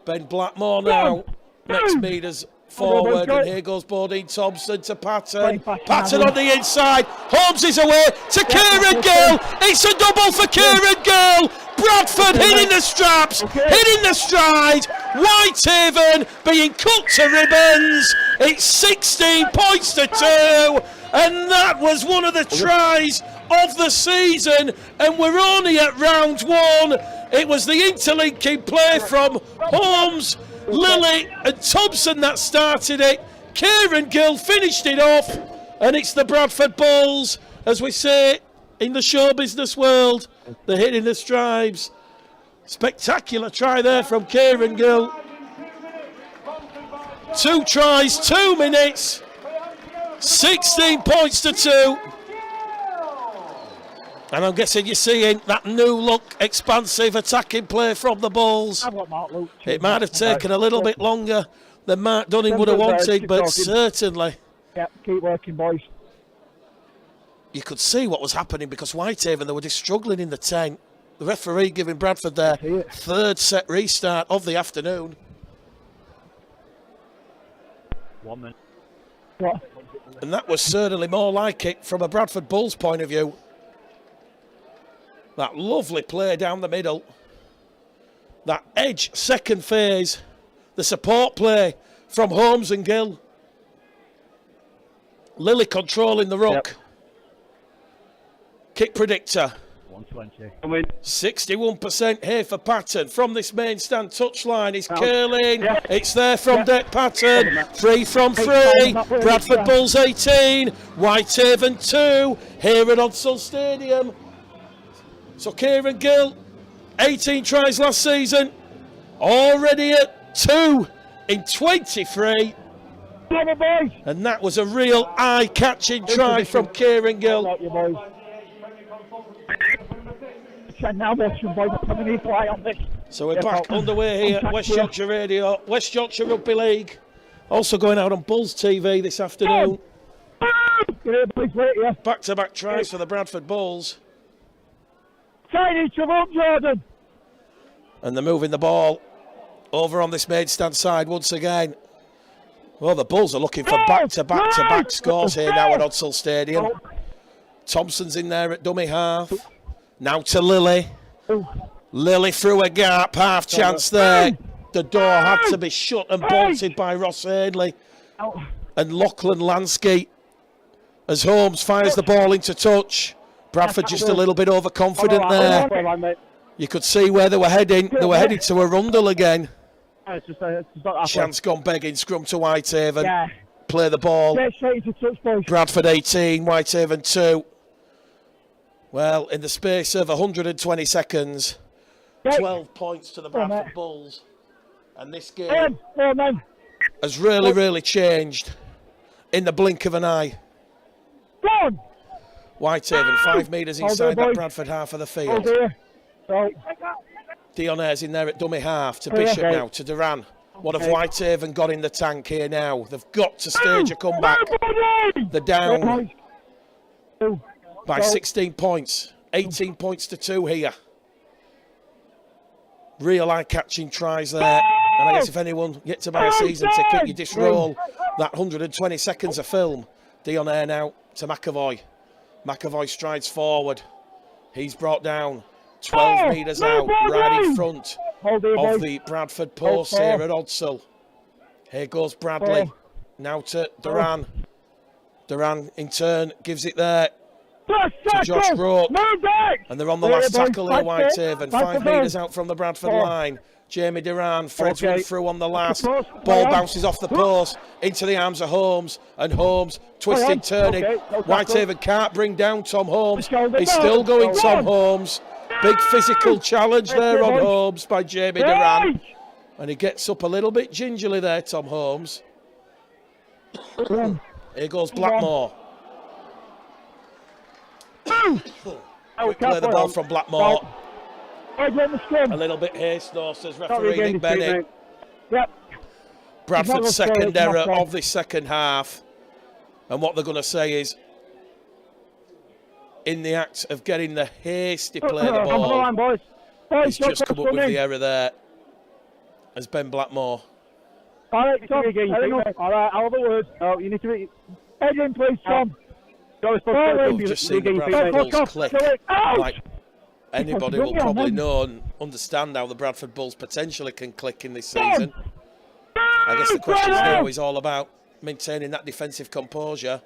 Ben Blackmore now. Next meters forward. And here goes Bodine Thompson to Patton. Patton on the inside. Holmes is away to Kieran Gill. It's a double for Kieran Gill. Bradford hitting the straps, hitting the stride. Whitehaven being cut to ribbons. It's 16 points to 2. And that was one of the tries of the season. And we're only at round 1. It was the interlinking play from Holmes, Lilly and Thompson that started it. Kieran Gill finished it off. And it's the Bradford Bulls, as we say in the show business world, they're hitting the strides. Spectacular try there from Kieran Gill. 2 tries, 2 minutes, 16 points to 2. And I'm guessing you're seeing that new look, expansive attacking play from the Bulls. It might have taken a little bit longer than Mark Dunning would have wanted, but certainly. Yeah, keep working, boys. You could see what was happening because Whitehaven, they were just struggling in the 10. The referee giving Bradford their 3rd set restart of the afternoon. 1 minute. What? And that was certainly more like it from a Bradford Bulls point of view. That lovely play down the middle. That edge second phase. The support play from Holmes and Gill. Lilly controlling the ruck. Kick predictor. 120. 61% here for Patton. From this main stand touchline is curling. It's there from Deck Patton. 3 from 3. Bradford Bulls 18. Whitehaven 2. Here at Odsal Stadium. So Kieran Gill 18 tries last season, already at 2 in 23. And that was a real eye-catching try from Kieran Gill. So we're back underway here at West Yorkshire Radio, West Yorkshire Rugby League. Also going out on Bulls TV this afternoon. Back-to-back tries for the Bradford Bulls. Tiny up, Jordan. And they're moving the ball over on this main stand side once again. Well, the Bulls are looking for back-to-back scores here now at Odsall Stadium. Thompson's in there at dummy half. Now to Lilly. Lilly through a gap, half chance there. The door had to be shut and bolted by Ross Ainley. And Lachlan Lansky as Holmes fires the ball into touch. Bradford just a little bit overconfident there. You could see where they were heading. They were heading to Arundel again. Chance gone begging, scrum to Whitehaven. Play the ball. Bradford 18, Whitehaven 2. Well, in the space of 120 seconds, 12 points to the Bradford Bulls. And this game has really changed in the blink of an eye. Whitehaven 5 metres inside that Bradford half of the field. Dionaire's in there at dummy half to Bishop now, to Duran. What have Whitehaven got in the tank here now? They've got to stage a comeback. They're down by 16 points. 18 points to 2 here. Real eye-catching tries there. And I guess if anyone gets to buy a season ticket, you disroll that 120 seconds of film. Dionaire now to McAvoy. McAvoy strides forward. He's brought down 12 metres out, right in front of the Bradford post here at Odsall. Here goes Bradley. Now to Duran. Duran in turn gives it there to Josh Roke. And they're on the last tackle here, Whitehaven. 5 metres out from the Bradford line. Jamie Duran, Fred's went through on the last. Ball bounces off the post into the arms of Holmes. And Holmes twisting, turning. Whitehaven can't bring down Tom Holmes. He's still going Tom Holmes. Big physical challenge there on Holmes by Jamie Duran. And he gets up a little bit gingerly there, Tom Holmes. Here goes Blackmore. Quick play the ball from Blackmore. A little bit haste though, says referee Nick Bennett. Bradford's second error of this second half. And what they're going to say is, in the act of getting the hasty play the ball, he's just come up with the error there, as Ben Blackmore. All right, Tom. I'll have a word. Oh, you need to be... Head in, please, Tom. We've just seen the Bradford Bulls click. Like anybody will probably know and understand how the Bradford Bulls potentially can click in this season. I guess the question now is all about maintaining that defensive composure,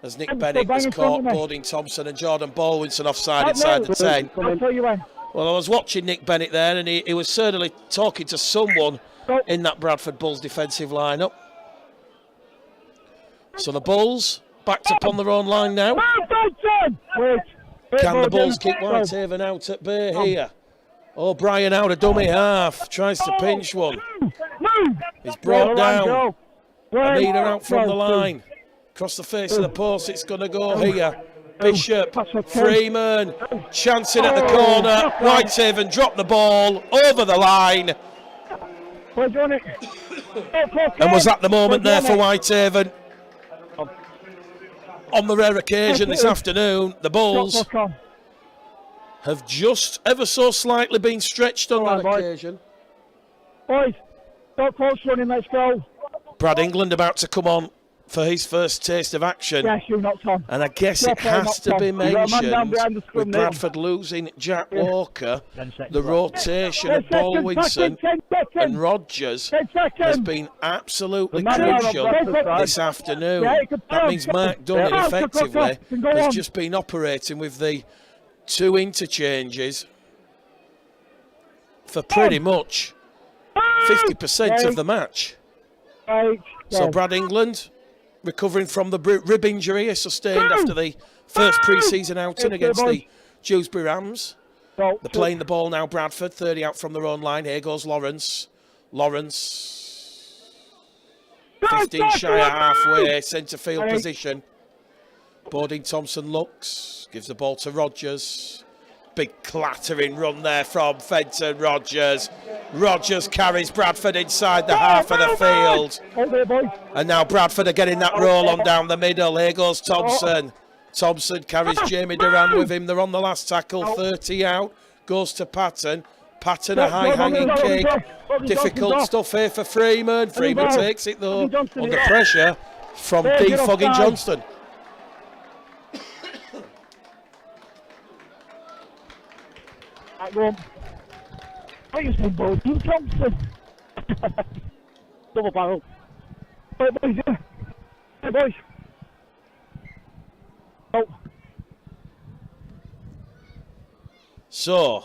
as Nick Bennett has caught Bodine Thompson and Jordan Baldwinson offside inside the 10. Well, I was watching Nick Bennett there, and he was certainly talking to someone in that Bradford Bulls defensive lineup. So the Bulls backed up on their own line now. Can the Bulls keep Whitehaven out at bay here? O'Brien out a dummy half, tries to pinch one. He's brought down. Anita out from the line. Across the face of the post, it's going to go here. Bishop, Freeman, chancing at the corner. Whitehaven dropped the ball over the line. And was at the moment there for Whitehaven. On the rare occasion this afternoon, the Bulls have just ever so slightly been stretched on that occasion. Boys, stop close running, let's go. Brad England about to come on for his first taste of action. Yes, you not Tom. And I guess it has to be mentioned, with Bradford losing Jack Walker, the rotation of Baldwinson and Rogers has been absolutely crucial this afternoon. That means Mark Dunn effectively has just been operating with the 2 interchanges for pretty much 50% of the match. So Brad England, recovering from the rib injury he sustained after the first pre-season outing against the Dewsbury Rams. Go. They're playing the ball now, Bradford, 30 out from their own line. Here goes Lawrence. Lawrence, 15 shy of halfway, centre field position. Bodine Thompson looks, gives the ball to Rogers. Big clattering run there from Fenton Rogers. Rogers carries Bradford inside the half of the field. And now Bradford are getting that roll on down the middle. Here goes Thompson. Thompson carries Jamie Duran with him. They're on the last tackle, 30 out. Goes to Patton. Patton, a high-hanging kick. Difficult stuff here for Freeman. Freeman takes it though, under pressure from D. Fogging Johnston. I used to go to Thompson. Double barrel. Hey boys, yeah. Hey boys. Oh. So,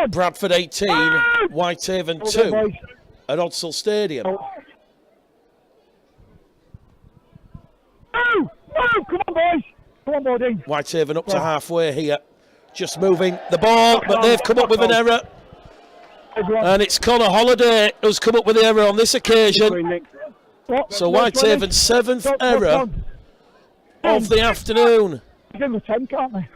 Bradford 18, Whitehaven 2 at Odsall Stadium. Oh. No, come on boys. Come on, Bodine. Whitehaven up to halfway here. Just moving the ball, but they've come up with an error. And it's Connor Holliday who's come up with the error on this occasion. So Whitehaven's 7th error of the afternoon. Give them a 10, can't they?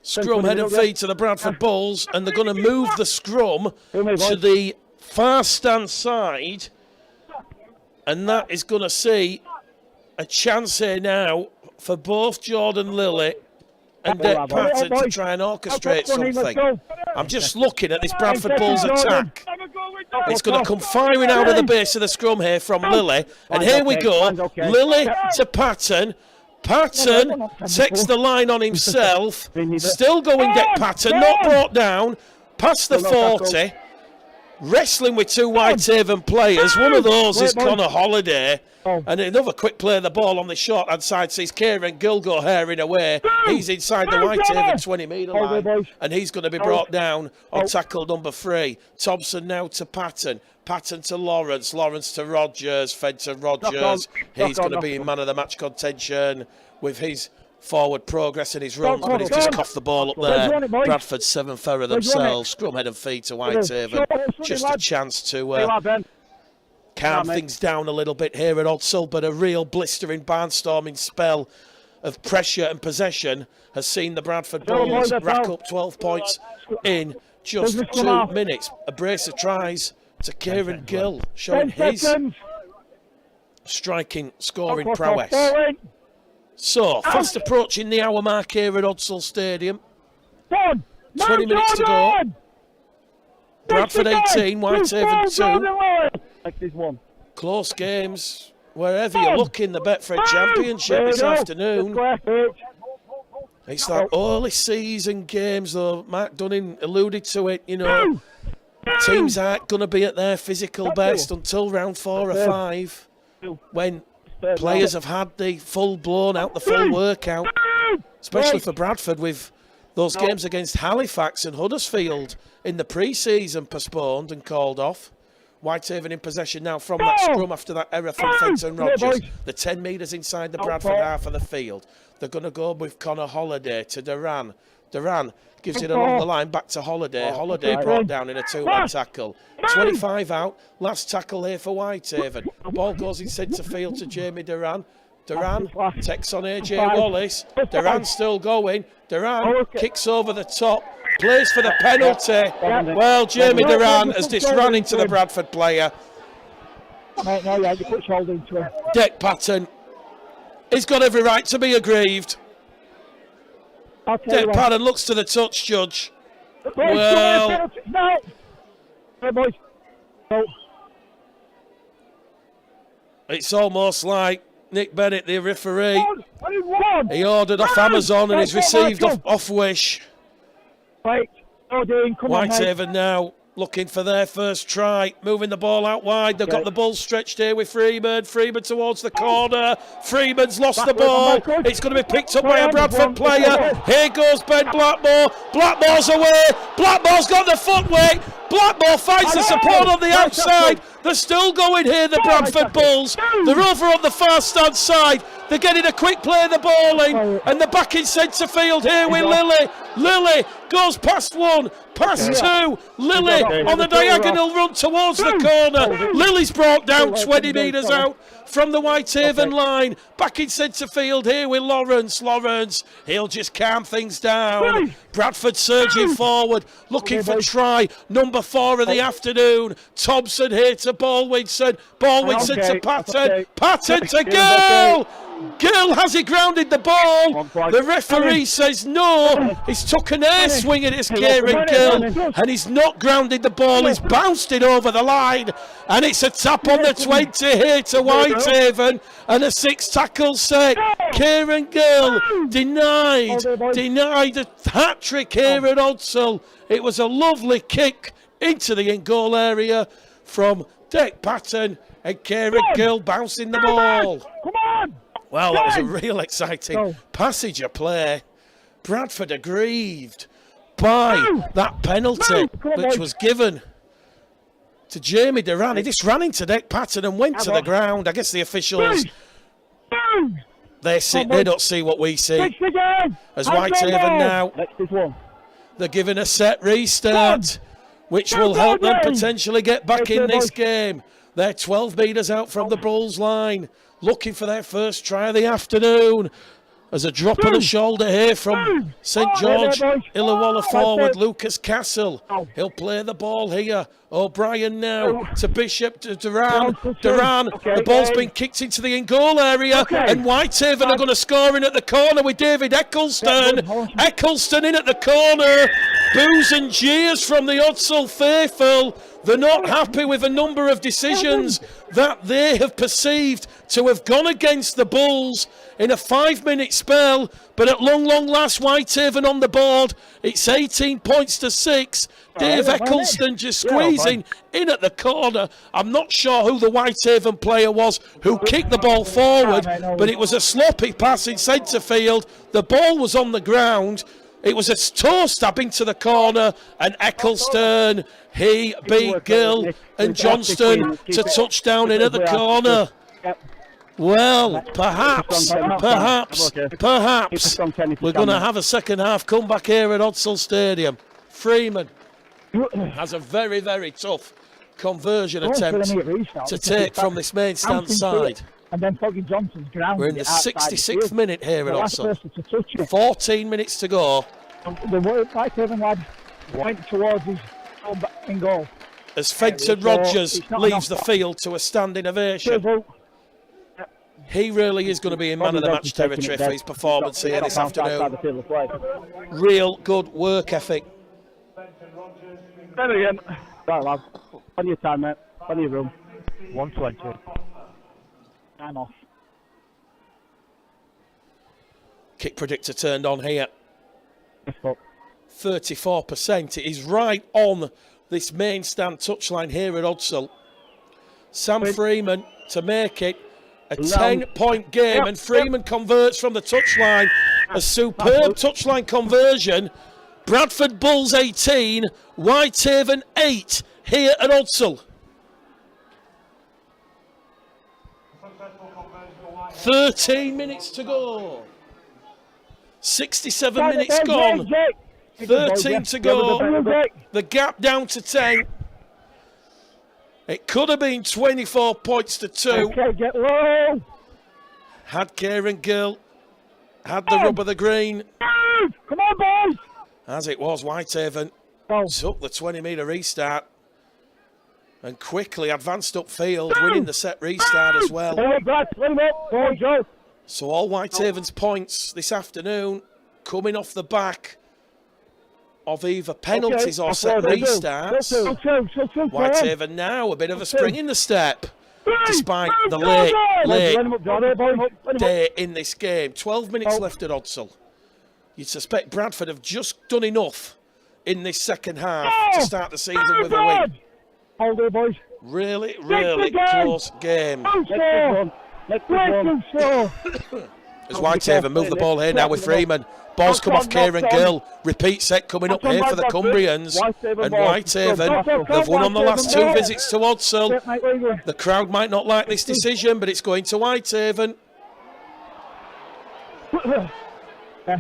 Scrum head and feet to the Bradford Bulls, and they're going to move the scrum to the far stand side. And that is going to see a chance here now for both Jordan Lilly and Dick Patton to try and orchestrate something. I'm just looking at this Bradford Bulls attack. It's going to come firing out of the base of the scrum here from Lilly. And here we go. Lilly to Patton. Patton takes the line on himself. Still going Dick Patton. Not brought down. Past the 40. Wrestling with two Whitehaven players. One of those is Connor Holliday. And another quick play of the ball on the short-hand side sees Kieran Gilgo herring away. He's inside the Whitehaven 20-metre line. And he's going to be brought down on tackle number 3. Thompson now to Patton. Patton to Lawrence. Lawrence to Rogers. Fed to Rogers. He's going to be in man-of-the-match contention with his forward progress in his runs, but he's just coughed the ball up there. Bradford's 7th error themselves. Scrum head and feet to Whitehaven. Just a chance to calm things down a little bit here at Odsall, but a real blistering, barnstorming spell of pressure and possession has seen the Bradford Bulls rack up 12 points in just 2 minutes. A brace of tries to Kieran Gill, showing his striking, scoring prowess. So, fast approaching the hour mark here at Odsall Stadium. 20 minutes to go. Bradford 18, Whitehaven 2. Close games wherever you look in the Betfred Championship this afternoon. It's like early season games, though. Mark Dunning alluded to it, you know. Teams aren't going to be at their physical best until round 4 or 5, when players have had the full-blown out, the full workout, especially for Bradford with those games against Halifax and Huddersfield in the pre-season postponed and called off. Whitehaven in possession now from that scrum after that error from Fenton Rogers. The 10 metres inside the Bradford half of the field. They're going to go with Connor Holliday to Duran. Duran gives it along the line back to Holliday. Holliday brought down in a 2-man tackle. 25 out. Last tackle here for Whitehaven. Ball goes in centre field to Jamie Duran. Duran takes on AJ Wallace. Duran still going. Duran kicks over the top. Plays for the penalty. Well, Jamie Duran has just run into the Bradford player. Dick Patton. He's got every right to be aggrieved. Dick Patton looks to the touch judge. Well, it's almost like Nick Bennett, the referee, he ordered off Amazon and he's received off Wish. Whitehaven now looking for their first try, moving the ball out wide. They've got the ball stretched here with Freeman. Freeman towards the corner. Freeman's lost the ball. It's going to be picked up by a Bradford player. Here goes Ben Blackmore. Blackmore's away. Blackmore's got the footwork. Blackmore finds the support on the outside. They're still going here, the Bradford Bulls. They're over on the far stand side. They're getting a quick play of the ball in, and the back in centre field here with Lily. Lily goes past one, past two. Lily on the diagonal run towards the corner. Lily's brought down 20 metres out from the Whitehaven line. Back in centre field here with Lawrence. Lawrence, he'll just calm things down. Bradford surging forward, looking for try number 4 of the afternoon. Thompson here to Baldwinson. Baldwinson to Patton. Patton to Gill. Gill, has he grounded the ball? The referee says no. He's took an air swing at his Kieran Gill, and he's not grounded the ball. He's bounced it over the line, and it's a tap on the 20 here to Whitehaven, and a 6 tackle set. Kieran Gill denied a hat trick here at Odsall. It was a lovely kick into the in-goal area from Dick Patton, and Kieran Gill bouncing the ball. Come on! Well, that was a real exciting passage of play. Bradford aggrieved by that penalty which was given to Jamie Duran. He just ran into Dick Patton and went to the ground. I guess the officials, they don't see what we see. As Whitehaven now, they're giving a set restart, which will help them potentially get back in this game. They're 12 metres out from the Bulls line, looking for their first try of the afternoon. There's a drop of the shoulder here from St George Illawarra forward Lucas Castle. He'll play the ball here. O'Brien now to Bishop, to Duran. Duran, the ball's been kicked into the in-goal area, and Whitehaven are going to score in at the corner with David Eccleston. Eccleston in at the corner. Boos and jeers from the Odsall faithful. They're not happy with a number of decisions that they have perceived to have gone against the Bulls in a 5-minute spell, but at long last, Whitehaven on the board. It's 18 points to 6. Dave Eccleston just squeezing in at the corner. I'm not sure who the Whitehaven player was who kicked the ball forward, but it was a sloppy pass in centre field. The ball was on the ground. It was a toe stab into the corner, and Eccleston, he beat Gill and Johnston to touchdown in at the corner. Well, perhaps we're going to have a second half comeback here at Odsall Stadium. Freeman has a very, very tough conversion attempt to take from this main stand side. And then Foggy Johnson's ground. We're in the 66th minute here at Odsall. 14 minutes to go. The Whitehaven lad went towards his in goal. As Fenton Rogers leaves the field to a standing ovation. He really is going to be in man of the match territory for his performance here this afternoon. Real good work ethic. Then again. Right, lad. Plenty of time, mate. Plenty of room. 120. Time off. Kick predictor turned on here. 34%. It is right on this main stand touchline here at Odsall. Sam Freeman to make it a 10-point game, and Freeman converts from the touchline. A superb touchline conversion. Bradford Bulls 18, Whitehaven 8 here at Odsall. 13 minutes to go. 67 minutes gone. 13 to go. The gap down to 10. It could have been 24 points to 2. Get low. Had Kieran Gill had the rub of the green. Come on, boys. As it was, Whitehaven took the 20-metre restart and quickly advanced upfield, winning the set restart as well. So all Whitehaven's points this afternoon coming off the back of either penalties or set restarts. Whitehaven now a bit of a spring in the step, despite the late day in this game. 12 minutes left at Odsall. You'd suspect Bradford have just done enough in this second half to start the season with a win. Hold it, boys. Really, really close game. As Whitehaven move the ball here now with Freeman. Ball's come off Kieran Gill. Repeat set coming up here for the Cumbrians. And Whitehaven, they've won on the last 2 visits to Odsall. The crowd might not like this decision, but it's going to Whitehaven.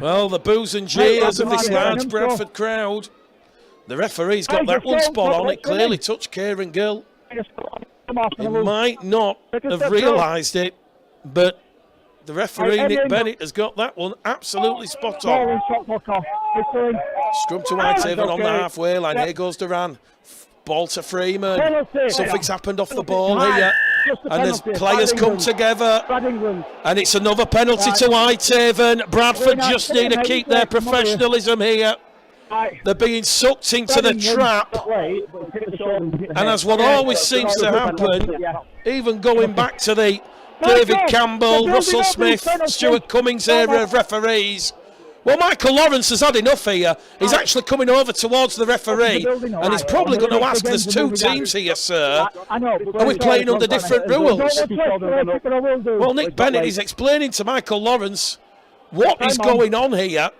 Well, the boos and jeers of this large Bradford crowd. The referee's got that one spot on. It clearly touched Kieran Gill. He might not have realised it, but the referee, Nick Bennett, has got that one absolutely spot on. Scrum to Whitehaven on the halfway line. Here goes Duran. Ball to Freeman. Something's happened off the ball here. And as players come together, and it's another penalty to Whitehaven. Bradford just need to keep their professionalism here. They're being sucked into the trap. And as what always seems to happen, even going back to the David Campbell, Russell Smith, Stuart Cummings era of referees, well, Michael Lawrence has had enough here. He's actually coming over towards the referee, and he's probably going to ask, there's two teams here, sir. Are we playing under different rules? Well, Nick Bennett is explaining to Michael Lawrence what is going on here.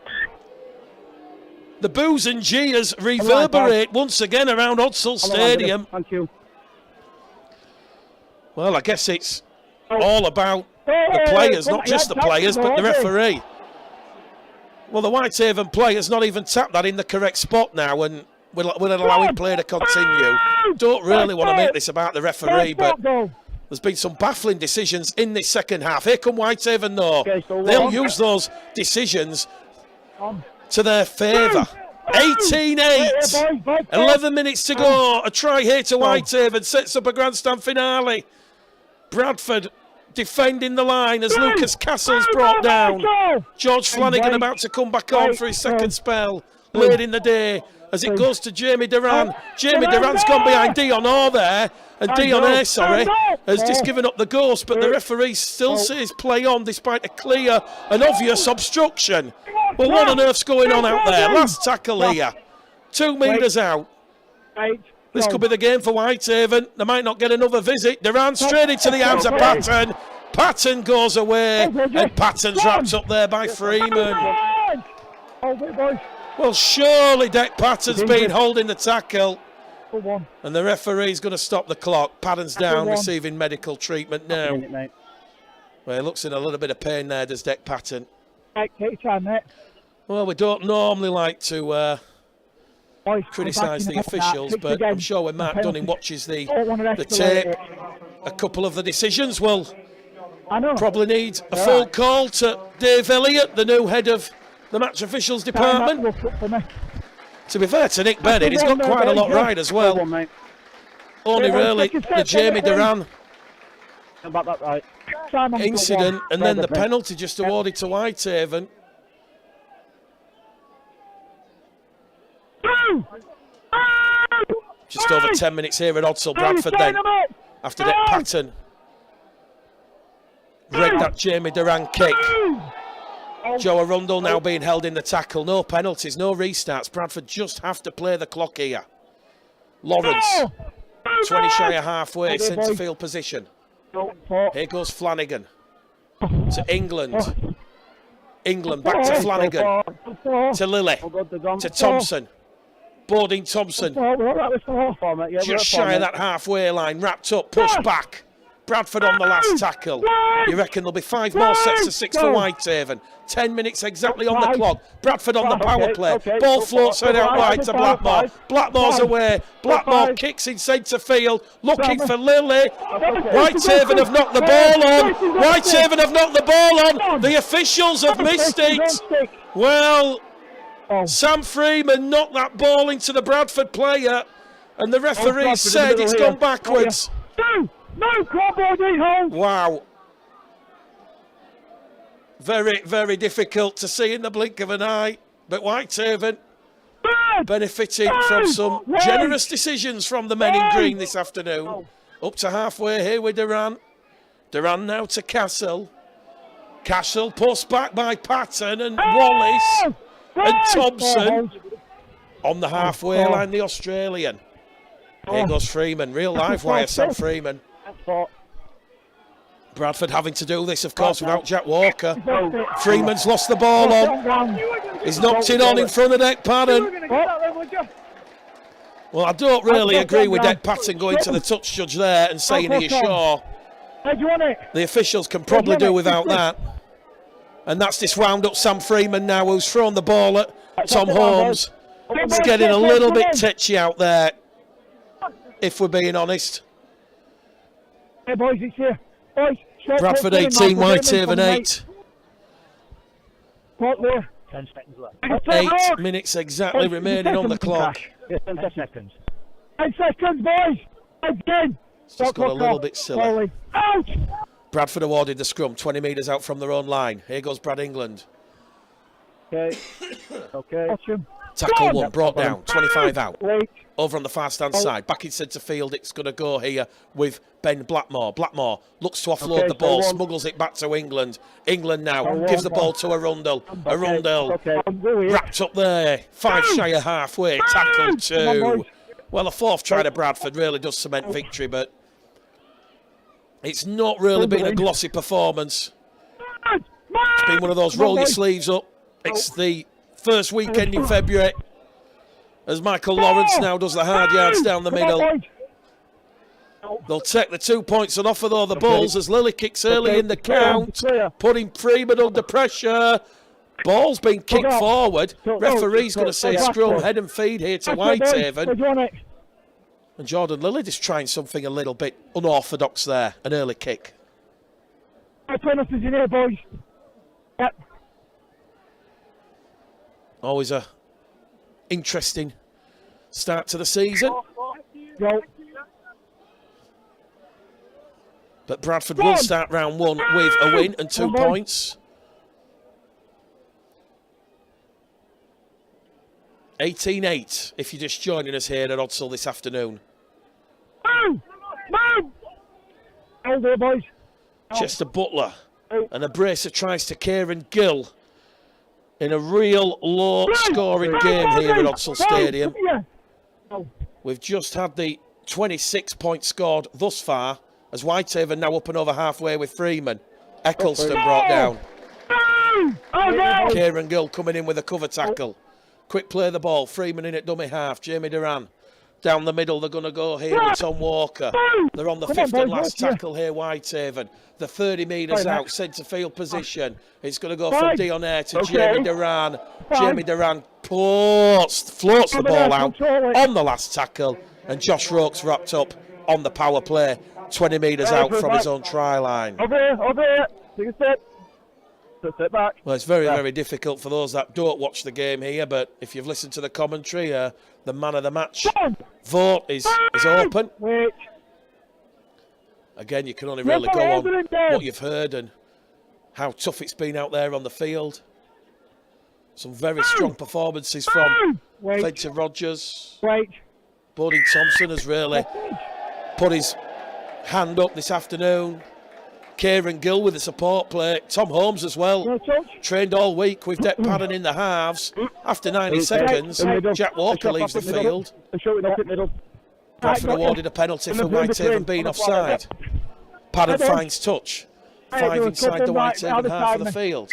The boos and jeers reverberate once again around Odsall Stadium. Well, I guess it's all about the players, not just the players, but the referee. Well, the Whitehaven player's not even tapped that in the correct spot now, and we're allowing play to continue. Don't really want to make this about the referee, but there's been some baffling decisions in this second half. Here come Whitehaven, though. They'll use those decisions to their favour. 18-8, 11 minutes to go. A try here to Whitehaven sets up a grandstand finale. Bradford defending the line as Lucas Castle's brought down. George Flanagan about to come back on for his second spell late in the day as it goes to Jamie Duran. Jamie Duran's gone behind Dion Orr there, and Dion Ayre, has just given up the ghost, but the referee still says play on despite a clear and obvious obstruction. Well, what on earth's going on out there? Last tackle here. 2 metres out. This could be the game for Whitehaven. They might not get another visit. Duran straight into the arms of Patton. Patton goes away, and Patton's wrapped up there by Freeman. Well, surely Deck Patton's been holding the tackle. And the referee's going to stop the clock. Patton's down, receiving medical treatment now. Well, he looks in a little bit of pain there, does Deck Patton. Well, we don't normally like to criticise the officials, but I'm sure when Mark Dunning watches the tape, a couple of the decisions will probably need a full call to Dave Elliott, the new head of the match officials department. To be fair to Nick Bennett, he's got quite a lot right as well. Only really the Jamie Duran incident, and then the penalty just awarded to Whitehaven. Just over 10 minutes here at Odsall. Bradford then, after that Patton rigged that Jamie Duran kick. Joe Arundel now being held in the tackle. No penalties, no restarts. Bradford just have to play the clock here. Lawrence, 20 shy of halfway, centre field position. Here goes Flanagan to England. England back to Flanagan, to Lilly, to Thompson. Bodine Thompson, just shy of that halfway line, wrapped up, pushed back. Bradford on the last tackle. You reckon there'll be 5 more sets to 6 for Whitehaven. 10 minutes exactly on the clock. Bradford on the power play. Ball floats head out wide to Blackmore. Blackmore's away. Blackmore kicks in centre field, looking for Lilly. Whitehaven have knocked the ball on. Whitehaven have knocked the ball on. The officials have missed it. Well, Sam Freeman knocked that ball into the Bradford player, and the referee said it's gone backwards. Wow. Very, very difficult to see in the blink of an eye, but Whitehaven benefiting from some generous decisions from the men in green this afternoon. Up to halfway here with Duran. Duran now to Castle. Castle pushed back by Patton and Wallace and Thompson. On the halfway line, the Australian. Here goes Freeman, real live wire, Sam Freeman. Bradford having to do this, of course, without Jack Walker. Freeman's lost the ball on. He's knocked it on in front of Deck Patton. Well, I don't really agree with Deck Patton going to the touch judge there and saying, are you sure? The officials can probably do without that. And that's this wound up Sam Freeman now, who's thrown the ball at Tom Holmes. It's getting a little bit tetchy out there, if we're being honest. Hey boys, it's here. Boys, Bradford 18, Whitehaven 8. 10 seconds left. 8 minutes exactly remaining on the clock. 10 seconds. 10 seconds, boys. Again. It's just got a little bit silly. Out. Bradford awarded the scrum 20 metres out from their own line. Here goes Brad England. Okay. Okay. Watch him. Tackle one, brought down, 25 out. Wait. Over on the fast-hand side, back in centre field, it's going to go here with Ben Blackmore. Blackmore looks to offload the ball, smuggles it back to England. England now gives the ball to Arundel. Arundel wrapped up there, 5 shy of halfway, tackle 2. Well, a fourth try to Bradford really does cement victory, but it's not really been a glossy performance. It's been one of those roll your sleeves up. It's the first weekend in February, as Michael Lawrence now does the hard yards down the middle. They'll take the 2 points and offer though the Bulls as Lily kicks early in the count, putting Freeman under pressure. Ball's been kicked forward. Referee's going to say scrum, head and feed here to Whitehaven. And Jordan Lily just trying something a little bit unorthodox there, an early kick. Penalties in here, boys. Yep. Always a interesting start to the season. Go. But Bradford will start round 1 with a win and 2 points. 18-8 if you're just joining us here at Odsall this afternoon. Hold there, boys. Chester Butler and a bracer tries to Kieran Gill in a real low-scoring game here at Odsall Stadium. We've just had the 26 points scored thus far, as Whitehaven now up and over halfway with Freeman. Eccleston brought down. Kieran Gill coming in with a cover tackle. Quick play the ball. Freeman in at dummy half. Jamie Duran down the middle. They're going to go here with Tom Walker. They're on the fifth and last tackle here, Whitehaven. The 30 metres out, centre field position. It's going to go from Dion Air to Jamie Duran. Jamie Duran floats the ball out on the last tackle. And Josh Rokes wrapped up on the power play, 20 metres out from his own try line. Over here. Take a step. Step back. Well, it's very, very difficult for those that don't watch the game here, but if you've listened to the commentary, the man of the match vote is open. Wait. Again, you can only really go on what you've heard and how tough it's been out there on the field. Some very strong performances from Fenton Rogers. Bodie Thompson has really put his hand up this afternoon. Kieran Gill with the support play. Tom Holmes as well. Trained all week with Deck Padden in the halves. After 90 seconds, Jack Walker leaves the field. Bradford awarded a penalty for Whitehaven being offside. Padden finds touch. 5 inside the Whitehaven half of the field.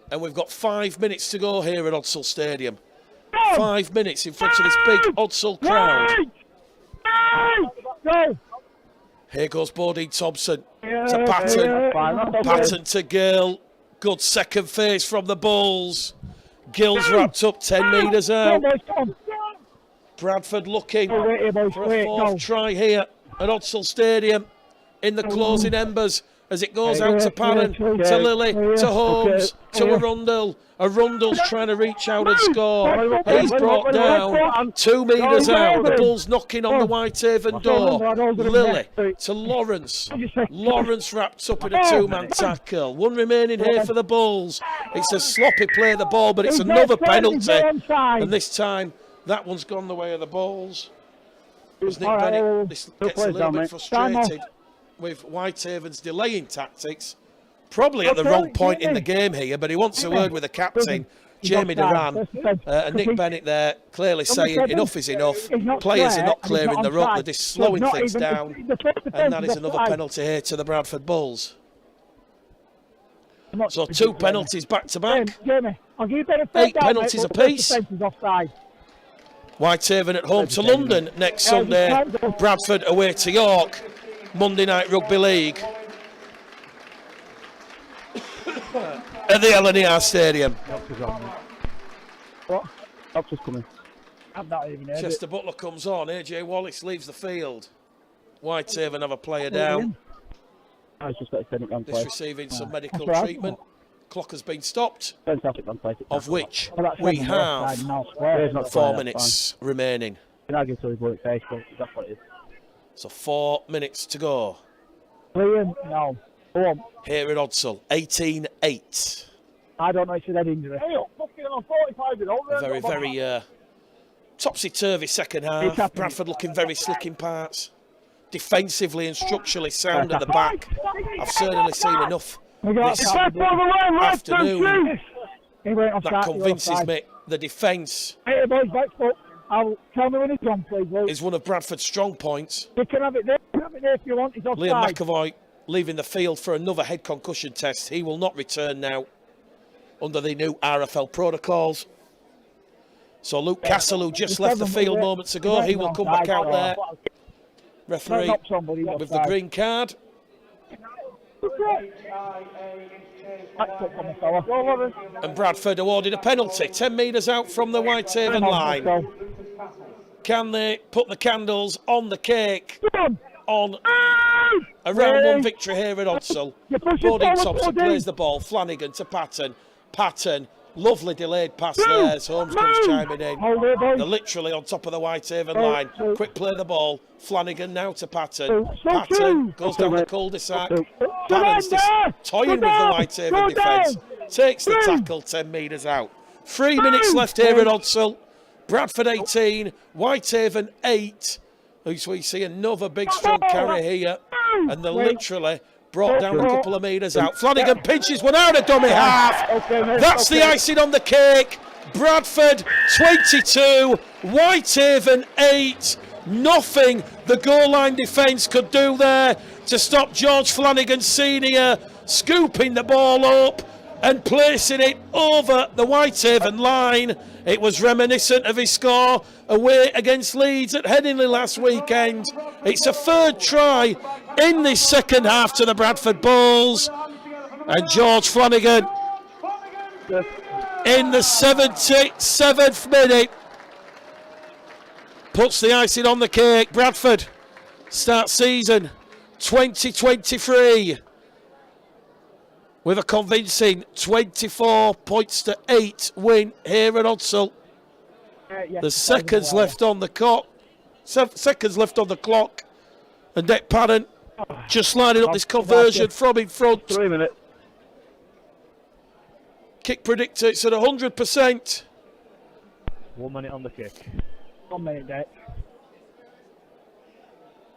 And we've got 5 minutes to go here at Odsall Stadium. 5 minutes in front of this big Odsall crowd. Here goes Bodie Thompson to Patton. Patton to Gill. Good second phase from the Bulls. Gill's wrapped up 10 metres out. Bradford looking for a fourth try here at Odsall Stadium in the closing embers as it goes out to Padden, to Lily, to Holmes, to Arundel. Arundel's trying to reach out and score. He's brought down 2 metres out. The Bulls knocking on the Whitehaven door. Lily to Lawrence. Lawrence wrapped up in a 2-man tackle. 1 remaining here for the Bulls. It's a sloppy play of the ball, but it's another penalty. And this time, that one's gone the way of the Bulls. As Nick Bennett gets a little bit frustrated with Whitehaven's delaying tactics. Probably at the wrong point in the game here, but he wants a word with the captain, Jamie Duran, and Nick Bennett there clearly saying enough is enough. Players are not clearing the ruck, they're just slowing things down, and that is another penalty here to the Bradford Bulls. So 2 penalties back to back, 8 penalties apiece. Whitehaven at home to London next Sunday, Bradford away to York, Monday Night Rugby League. at the LNER Stadium. Doctor's on me. What? Doctor's coming. I've not even heard Chester Butler comes on. AJ Wallace leaves the field. Whitehaven have a player down. I was just got to send it on This play. receiving some That's medical all right. treatment. Clock has been stopped, Fantastic on play. of which Well, that's we seven on both have sides, now square. It's not 4 square, minutes remaining. that's fine. You can argue till he's bullet face, but that's what it is. So 4 minutes to go. Liam, no. Go on. Here at Odsall, 18-8. I don't know if it's an injury. Hey, fucking on 45 year old. A very, very topsy-turvy second half. Bradford looking very slick in parts. Defensively and structurally sound at the back. I've certainly seen enough this afternoon that convinces me the defence Hey, boys, back foot. I'll tell me when it's on, please, Luke. is one of Bradford's strong points. You can have it there. You can have it there if you want. It's offside. Liam McAvoy leaving the field for another head concussion test. He will not return now under the new RFL protocols. So Luke Castle, who just left the field moments ago, he will come back out there. Referee with the green card. And Bradford awarded a penalty, 10 metres out from the Whitehaven line. Can they put the candles on the cake on a round 1 victory here at Odsall? Bodie Thompson plays the ball, Flanagan to Patton. Patton, lovely delayed pass there as Holmes comes chiming in. They're literally on top of the Whitehaven line. Quick play the ball. Flanagan now to Patton. Patton goes down the cul-de-sac. Patton's toying with the Whitehaven defence. Takes the tackle 10 metres out. 3 minutes left here at Odsall. Bradford 18, Whitehaven 8. As we see another big strong carry here. And they're literally brought down a couple of metres out. Flanagan pinches one out of dummy half. That's the icing on the cake. Bradford 22, Whitehaven 8. Nothing the goal line defence could do there to stop George Flanagan Senior scooping the ball up and placing it over the Whitehaven line. It was reminiscent of his score away against Leeds at Headingley last weekend. It's a third try in this second half to the Bradford Bulls. And George Flanagan in the 77th minute puts the icing on the cake. Bradford start season 2023 with a convincing 24-8 win here at Odsall. There's seconds left on the clock. Seconds left on the clock. And Dick Padden just lining up this conversion from in front. 3 minutes. Kick predictor, it's at 100%. 1 minute on the kick. 1 minute, Dick.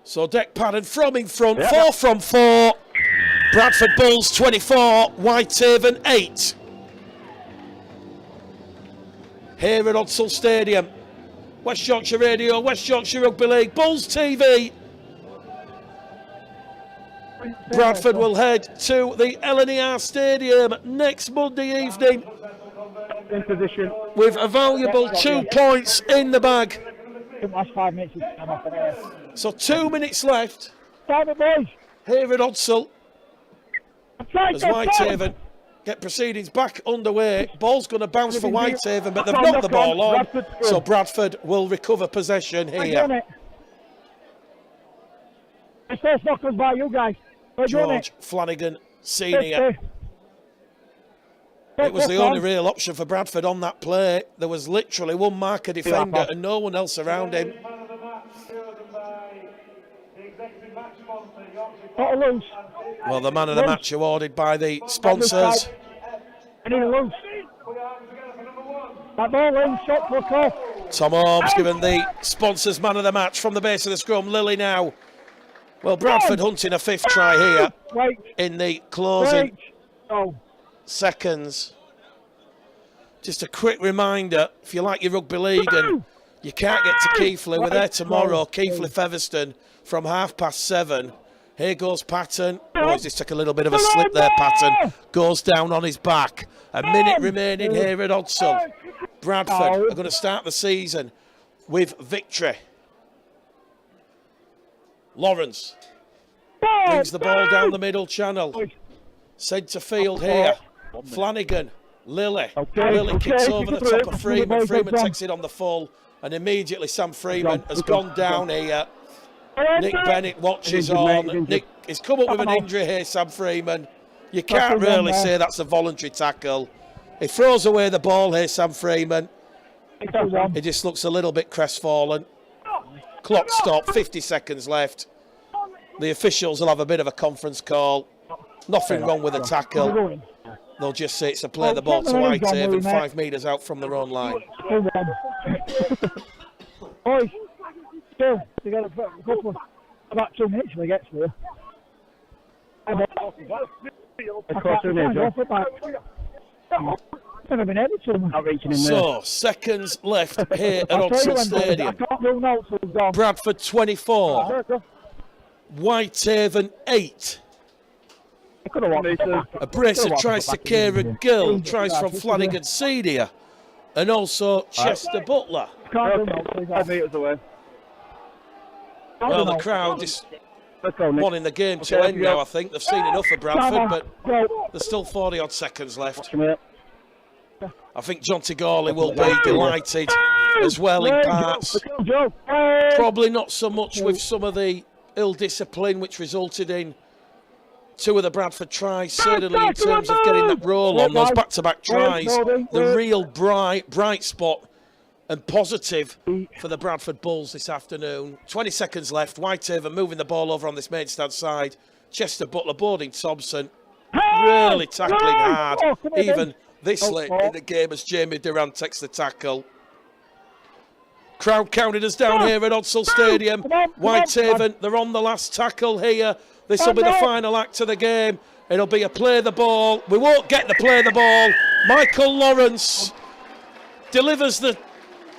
So Dick Padden from in front, 4 from 4. Bradford Bulls 24, Whitehaven 8. Here at Odsall Stadium. West Yorkshire Radio, West Yorkshire Rugby League, Bulls TV. Bradford will head to the LNER Stadium next Monday evening In position. with a valuable 2 points in the bag. Last 5 minutes. I'm off there. So 2 minutes left Time it, boys. here at Odsall as Whitehaven get proceedings back underway. Ball's going to bounce for Whitehaven, but they've knocked the ball on. So Bradford will recover possession here. It's first knockers by you guys. George Flanagan Senior. It was the only real option for Bradford on that play. There was literally one marker defender and no one else around him. Well, the man of the match awarded by the sponsors. I need a loose. That ball in, shot for off. Tom Holmes given the sponsors man of the match from the base of the scrum. Lily now. Well, Bradford hunting a 5th try here in the closing seconds. Just a quick reminder, if you like your rugby league and you can't get to Keighley, we're there tomorrow, Keighley Featherstone from 7:30. Here goes Patton. Oh, he's just took a little bit of a slip there, Patton. Goes down on his back. A minute remaining here at Odsall. Bradford are going to start the season with victory. Lawrence brings the ball down the middle channel. Centre field here. Flanagan, Lilly. Okay, Lilly okay, kicks over the keep it top through. of Freeman. Keep it Freeman through. takes it on the full, and immediately Sam Freeman has Good gone down here. Nick Bennett watches He's injured, mate, he's on. injured. Nick has come up with an injury here, Sam Freeman. You can't really say that's a voluntary tackle. He throws away the ball here, Sam Freeman. He just looks a little bit crestfallen. Clock stop, 50 seconds left. The officials will have a bit of a conference call. Nothing wrong with the tackle. They'll just say it's a play the ball to Whitehaven, 5 metres out from their own line. Boys, still, they got a couple of, about 2 minutes when he gets there. Across the never been able to. Not reaching in there. So, seconds left here at Odsal Stadium. Bradford 24, Whitehaven 8. A brace tries to Kara Gill, tries from Flanagan Senior, and also Chester Butler. Well, the crowd just wanting the game to end now, I think. They've seen enough of Bradford, but there's still 40 odd seconds left. I think John Tigorley will be delighted as well in parts. Probably not so much with some of the ill discipline which resulted in 2 of the Bradford tries, certainly in terms of getting that roll on those back-to-back tries. The real bright spot and positive for the Bradford Bulls this afternoon. 20 seconds left. Whitehaven moving the ball over on this main stand side. Chester Butler boarding Thompson. Really tackling hard. Even this late in the game as Jamie Durant takes the tackle. Crowd counted us down here at Odsal Stadium. Whitehaven, they're on the last tackle here. This will be the final act of the game. It'll be a play the ball. We won't get the play the ball. Michael Lawrence delivers the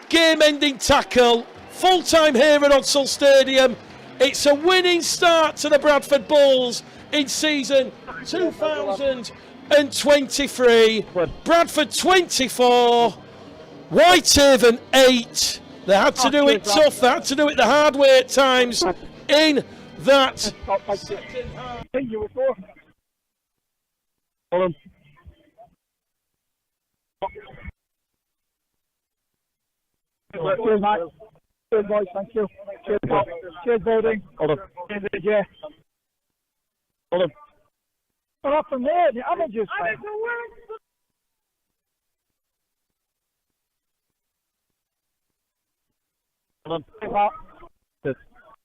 game-ending tackle. Full time here at Odsal Stadium. It's a winning start to the Bradford Bulls in season 2023. Bradford 24, Whitehaven 8. They had to do it tough. They had to do it the hard way at times in that second half. Cheers, mate. Cheers, boys. Thank you. Cheers, Bob. Cheers, Bowden. Hold on. Yeah. Hold on. Well, up from there, the amateurs. Hold on.